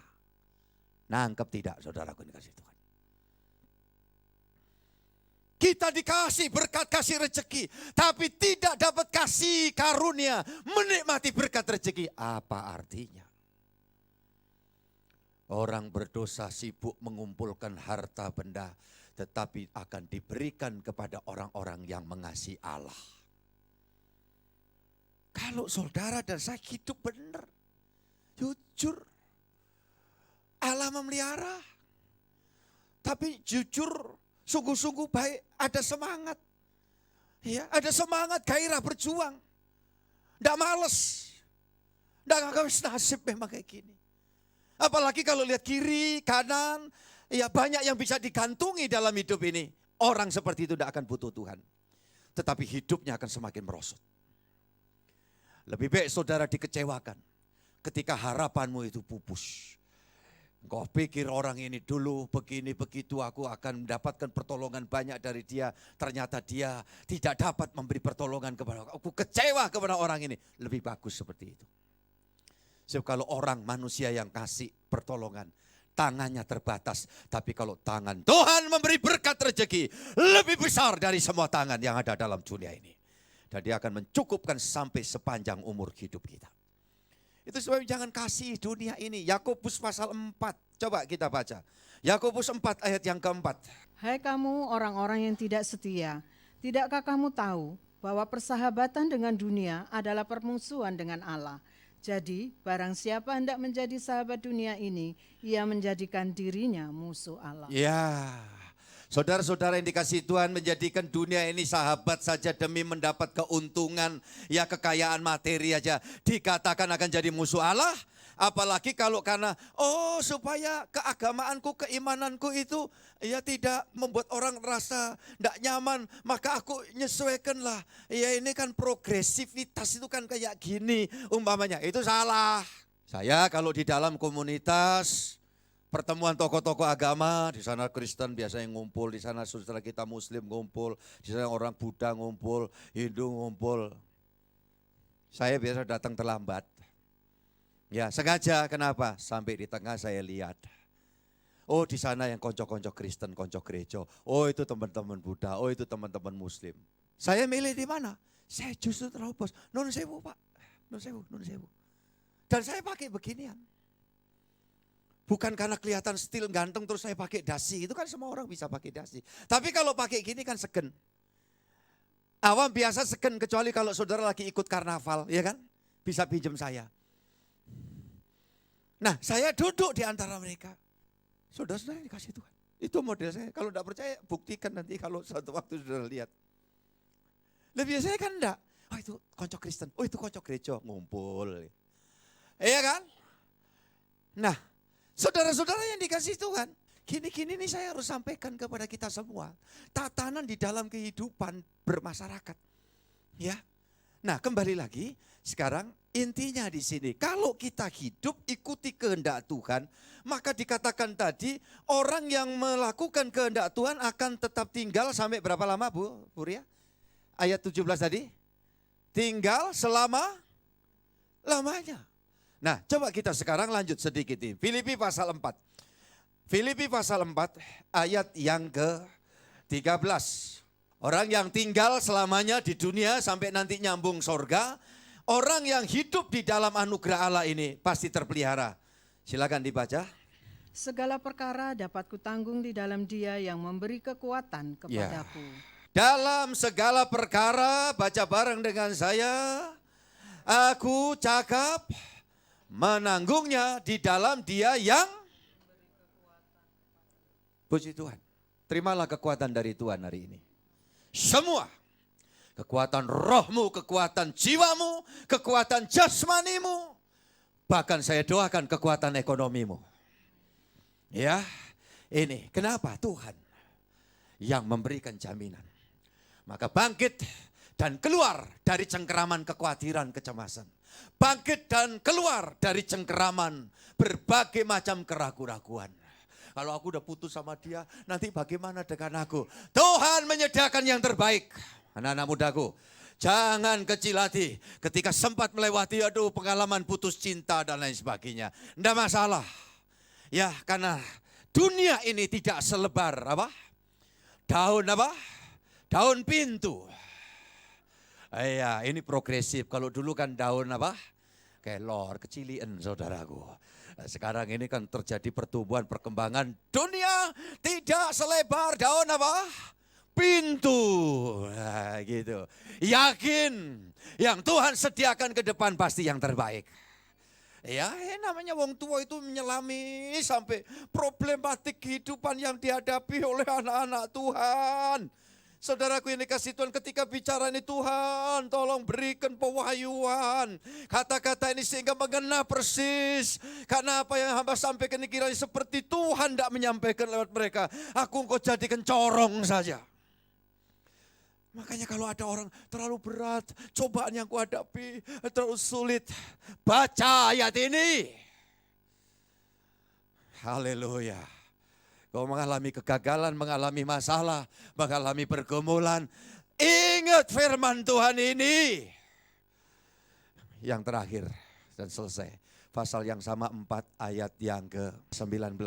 Nangkep tidak saudaraku dikasih Tuhan? Kita dikasih berkat, kasih rezeki, tapi tidak dapat kasih karunia, menikmati berkat rezeki. Apa artinya? Orang berdosa sibuk mengumpulkan harta benda, tetapi akan diberikan kepada orang-orang yang mengasihi Allah. Kalau saudara dan saya hidup benar, jujur, Allah memelihara. Tapi jujur, sungguh-sungguh baik, ada semangat. Ya, ada semangat, gairah berjuang. Tidak males. Tidak ngagawis nasib memang kayak gini. Apalagi kalau lihat kiri, kanan, ya banyak yang bisa digantungi dalam hidup ini. Orang seperti itu tidak akan butuh Tuhan. Tetapi hidupnya akan semakin merosot. Lebih baik saudara dikecewakan ketika harapanmu itu pupus. Engkau pikir orang ini dulu begini begitu aku akan mendapatkan pertolongan banyak dari dia. Ternyata dia tidak dapat memberi pertolongan kepada aku. Kecewa kepada orang ini. Lebih bagus seperti itu. Sebab kalau orang manusia yang kasih pertolongan, tangannya terbatas. Tapi kalau tangan Tuhan memberi berkat rezeki lebih besar dari semua tangan yang ada dalam dunia ini. Dan dia akan mencukupkan sampai sepanjang umur hidup kita. Itu sebab jangan kasih dunia ini. Yakobus pasal 4. Coba kita baca. Yakobus 4 ayat yang keempat. Hai kamu orang-orang yang tidak setia, tidakkah kamu tahu bahwa persahabatan dengan dunia adalah permusuhan dengan Allah? Jadi barang siapa hendak menjadi sahabat dunia ini, ia menjadikan dirinya musuh Allah. Ya, saudara-saudara yang dikasihi Tuhan, menjadikan dunia ini sahabat saja demi mendapat keuntungan, ya kekayaan materi aja dikatakan akan jadi musuh Allah. Apalagi kalau karena supaya keagamaanku, keimananku itu ya tidak membuat orang rasa tidak nyaman, maka aku nyesuaikanlah. Ya ini kan progresivitas itu kan kayak gini umpamanya, itu salah. Saya kalau di dalam komunitas pertemuan tokoh-tokoh agama, di sana Kristen biasanya ngumpul, di sana saudara kita Muslim ngumpul, di sana orang Buddha ngumpul, Hindu ngumpul. Saya biasa datang terlambat. Ya sengaja, kenapa? Sampai di tengah saya lihat. Oh di sana yang konco-konco Kristen, konco gereja. Oh itu teman-teman Buddha, oh itu teman-teman Muslim. Saya milih di mana? Saya justru terobos. Nun sewu Pak, nun sewu. Dan saya pakai beginian. Bukan karena kelihatan stil ganteng terus saya pakai dasi. Itu kan semua orang bisa pakai dasi. Tapi kalau pakai gini kan segen. Awam biasa segen kecuali kalau saudara lagi ikut karnaval, ya kan? Bisa pinjam saya. Nah saya duduk di antara mereka. Saudara-saudara yang dikasih Tuhan. Itu model saya. Kalau tidak percaya buktikan nanti kalau suatu waktu saudara lihat. Lebih biasanya kan enggak. Oh itu konco Kristen, oh itu konco gereja, ngumpul. Iya kan? Nah saudara-saudara yang dikasih Tuhan. Gini-gini nih saya harus sampaikan kepada kita semua. Tatanan di dalam kehidupan bermasyarakat. Ya. Nah kembali lagi sekarang intinya di sini. Kalau kita hidup ikuti kehendak Tuhan. Maka dikatakan tadi orang yang melakukan kehendak Tuhan akan tetap tinggal sampai berapa lama Bu Ria? Ayat 17 tadi. Tinggal selama-lamanya. Nah coba kita sekarang lanjut sedikit ini. Filipi pasal 4. Filipi pasal 4 ayat yang ke-13. Orang yang tinggal selamanya di dunia sampai nanti nyambung sorga. Orang yang hidup di dalam anugerah Allah ini pasti terpelihara. Silakan dibaca. Segala perkara dapat kutanggung di dalam Dia yang memberi kekuatan kepadaku. Dalam segala perkara, baca bareng dengan saya. Aku cakap menanggungnya di dalam Dia yang puji Tuhan. Terimalah kekuatan dari Tuhan hari ini. Semua kekuatan rohmu, kekuatan jiwamu, kekuatan jasmanimu, bahkan saya doakan kekuatan ekonomimu. Ya, ini kenapa Tuhan yang memberikan jaminan. Maka bangkit dan keluar dari cengkeraman kekhawatiran, kecemasan. Bangkit dan keluar dari cengkeraman berbagai macam keraguan-raguan. Kalau aku udah putus sama dia, nanti bagaimana dengan aku? Tuhan menyediakan yang terbaik. Anak-anak mudaku, jangan kecil hati ketika sempat melewati pengalaman putus cinta dan lain sebagainya. Tidak masalah. Ya karena dunia ini tidak selebar daun daun pintu. Iya ini progresif. Kalau dulu kan daun kelor, kecilian saudaraku. Sekarang ini kan terjadi pertumbuhan, perkembangan. Dunia tidak selebar daun pintu. Nah, gitu. Yakin yang Tuhan sediakan ke depan pasti yang terbaik. Ya namanya wong tua itu menyelami sampai problematik kehidupan yang dihadapi oleh anak-anak Tuhan. Saudaraku yang dikasih Tuhan, ketika bicara ini Tuhan tolong berikan pewahyuan. Kata-kata ini sehingga mengena persis. Karena apa yang hamba sampaikan ini kiranya seperti Tuhan tidak menyampaikan lewat mereka. Aku engkau jadikan corong saja. Makanya kalau ada orang terlalu berat, cobaan yang ku hadapi terlalu sulit, baca ayat ini. Haleluya. Kau mengalami kegagalan, mengalami masalah, mengalami pergumulan. Ingat firman Tuhan ini. Yang terakhir dan selesai. pasal yang sama 4 ayat yang ke-19.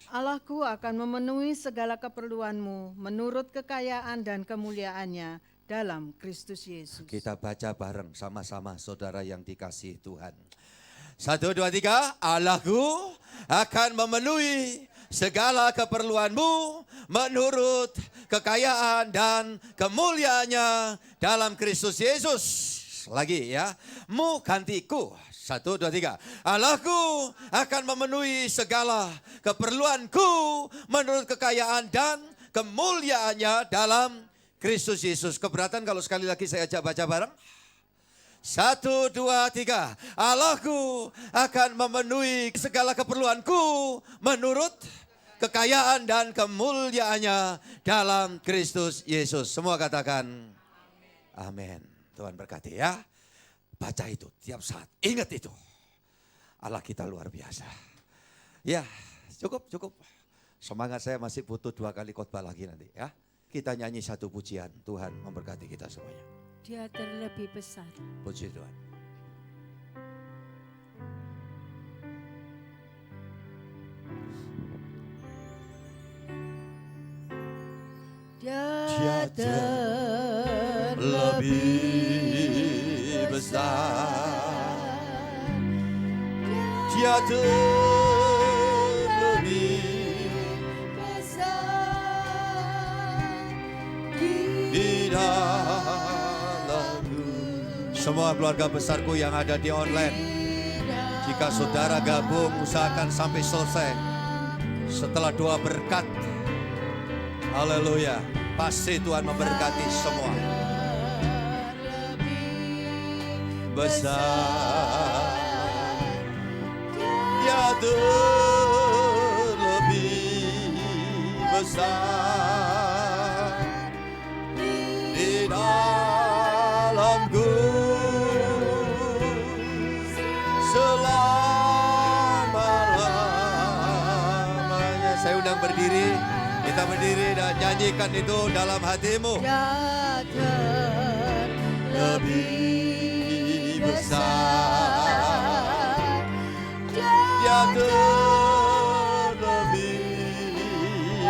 Allahku akan memenuhi segala keperluanmu menurut kekayaan dan kemuliaannya dalam Kristus Yesus. Kita baca bareng sama-sama saudara yang dikasihi Tuhan. 1, 2, 3. Allahku akan memenuhi segala keperluanmu menurut kekayaan dan kemuliaannya dalam Kristus Yesus. Lagi ya, mu gantiku. 1, 2, 3. Allahku akan memenuhi segala keperluanku menurut kekayaan dan kemuliaannya dalam Kristus Yesus. Keberatan kalau sekali lagi saya ajak baca bareng? 1, 2, 3. Allahku akan memenuhi segala keperluanku menurut kekayaan dan kemuliaannya dalam Kristus Yesus. Semua katakan amin. Tuhan berkati ya. Baca itu tiap saat. Ingat itu. Allah kita luar biasa. Ya, cukup. Semangat saya masih butuh 2 kali khotbah lagi nanti ya. Kita nyanyi 1 pujian. Tuhan memberkati kita semuanya. Dia terlebih besar. Puji Tuhan. Dia Lebih besar. Dia lebih di dalamku. Semua keluarga besarku yang ada di online, jika saudara gabung usahakan sampai selesai. Setelah doa berkat, haleluya, pasti Tuhan memberkati semua. Besar, Dia lebih besar di dalamku selama-lamanya. Saya undang berdiri, kita berdiri dan nyanyikan itu dalam hatimu. Dia Lebih besar, Dia lebih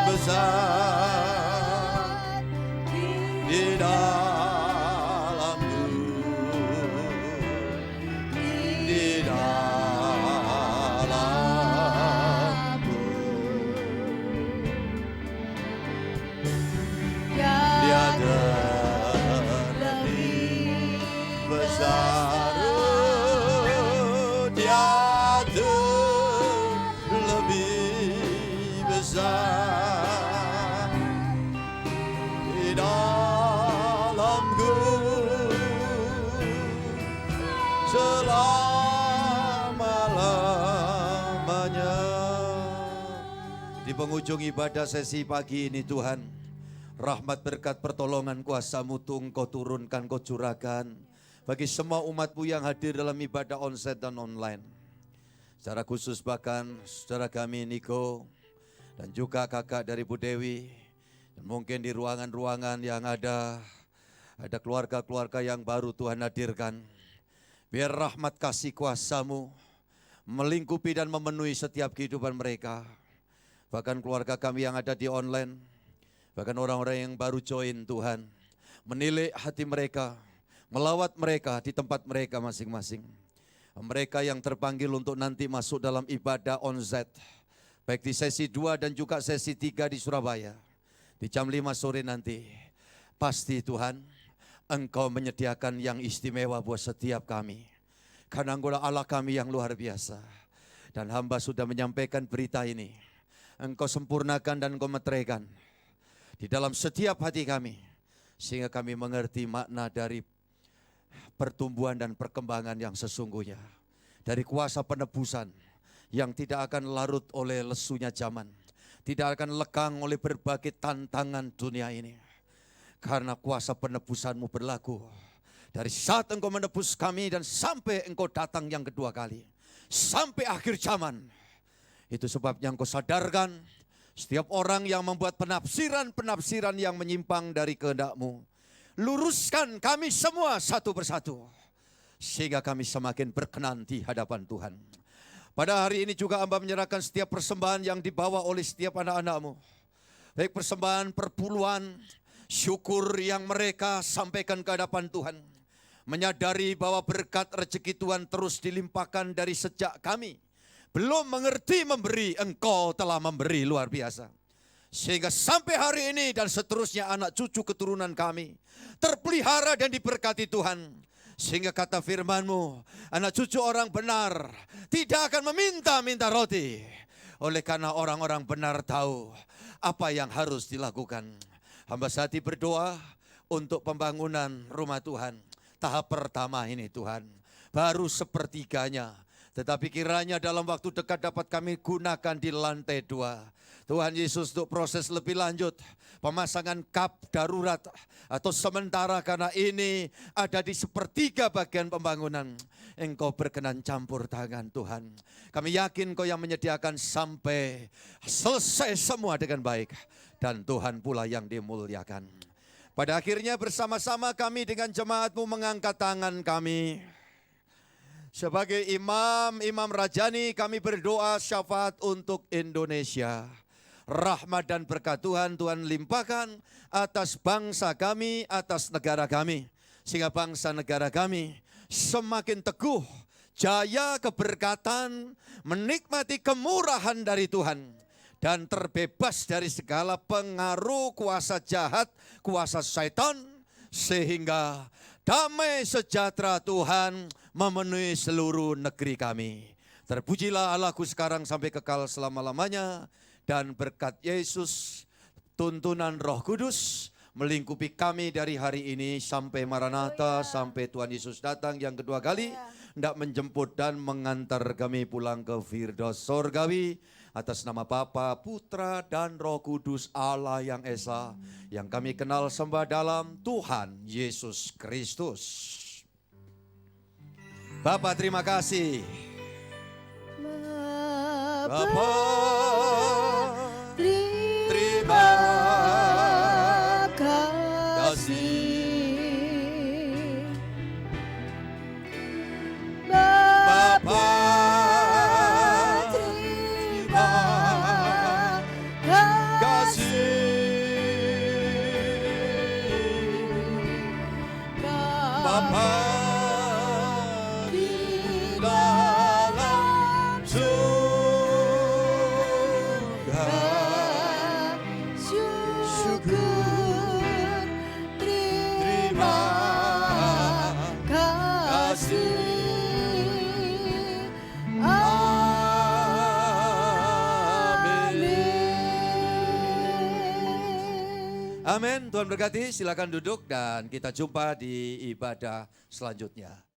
besar di dalamku, di dalamku. Dia lebih besar, Dia lebih besar di dalamku selama-lamanya. Di penghujung ibadah sesi pagi ini Tuhan, rahmat berkat pertolongan kuasa-Mu Engkau turunkan, Kau curahkan bagi semua umat-Mu yang hadir dalam ibadah onsite dan online. Secara khusus bahkan saudara kami Niko dan juga kakak dari Bu Dewi. Dan mungkin di ruangan-ruangan yang ada keluarga-keluarga yang baru Tuhan hadirkan. Biar rahmat kasih kuasa-Mu melingkupi dan memenuhi setiap kehidupan mereka. Bahkan keluarga kami yang ada di online, bahkan orang-orang yang baru join Tuhan, menilik hati mereka, melawat mereka di tempat mereka masing-masing. Mereka yang terpanggil untuk nanti masuk dalam ibadah onsite, baik di sesi 2 dan juga sesi 3 di Surabaya, di jam 5 sore nanti. Pasti Tuhan, Engkau menyediakan yang istimewa buat setiap kami. Karena Engkau Allah kami yang luar biasa. Dan hamba sudah menyampaikan berita ini. Engkau sempurnakan dan Engkau meteraikan di dalam setiap hati kami, sehingga kami mengerti makna dari pertumbuhan dan perkembangan yang sesungguhnya. Dari kuasa penebusan yang tidak akan larut oleh lesunya zaman. Tidak akan lekang oleh berbagai tantangan dunia ini. Karena kuasa penebusan-Mu berlaku dari saat Engkau menebus kami dan sampai Engkau datang yang kedua kali. Sampai akhir zaman. Itu sebabnya Engkau sadarkan setiap orang yang membuat penafsiran-penafsiran yang menyimpang dari kehendak-Mu. Luruskan kami semua satu persatu. sehingga kami semakin berkenan di hadapan Tuhan. Pada hari ini juga hamba menyerahkan setiap persembahan yang dibawa oleh setiap anak-anak-Mu. Baik persembahan perpuluhan, syukur yang mereka sampaikan ke hadapan Tuhan. Menyadari bahwa berkat rezeki Tuhan terus dilimpahkan dari sejak kami belum mengerti memberi, Engkau telah memberi luar biasa. Sehingga sampai hari ini dan seterusnya anak cucu keturunan kami terpelihara dan diberkati Tuhan. Sehingga kata firman-Mu, anak cucu orang benar tidak akan meminta-minta roti. Oleh karena orang-orang benar tahu apa yang harus dilakukan. Hamba sehati berdoa untuk pembangunan rumah Tuhan. Tahap pertama ini Tuhan, baru sepertiganya. Tetapi kiranya dalam waktu dekat dapat kami gunakan di lantai 2. Tuhan Yesus untuk proses lebih lanjut, pemasangan kap darurat atau sementara karena ini ada di sepertiga bagian pembangunan. Engkau berkenan campur tangan Tuhan. Kami yakin Kau yang menyediakan sampai selesai semua dengan baik. Dan Tuhan pula yang dimuliakan. Pada akhirnya bersama-sama kami dengan jemaat-Mu mengangkat tangan kami. Sebagai imam rajani kami berdoa syafaat untuk Indonesia. Rahmat dan berkat Tuhan limpahkan atas bangsa kami, atas negara kami. Sehingga bangsa negara kami semakin teguh, jaya keberkatan, menikmati kemurahan dari Tuhan. Dan terbebas dari segala pengaruh kuasa jahat, kuasa syaitan. Sehingga damai sejahtera Tuhan memenuhi seluruh negeri kami. Terpujilah Allahku sekarang sampai kekal selama-lamanya. Dan berkat Yesus, tuntunan Roh Kudus melingkupi kami dari hari ini sampai Maranatha, sampai Tuhan Yesus datang yang kedua kali. Hendak menjemput dan mengantar kami pulang ke Firdaus Sorgawi. Atas nama Bapa, Putra, dan Roh Kudus Allah yang Esa, yang kami kenal sembah dalam Tuhan Yesus Kristus. Bapa terima kasih. Bapa terima kasih. Bapa Amin. Tuhan berkati, silakan duduk dan kita jumpa di ibadah selanjutnya.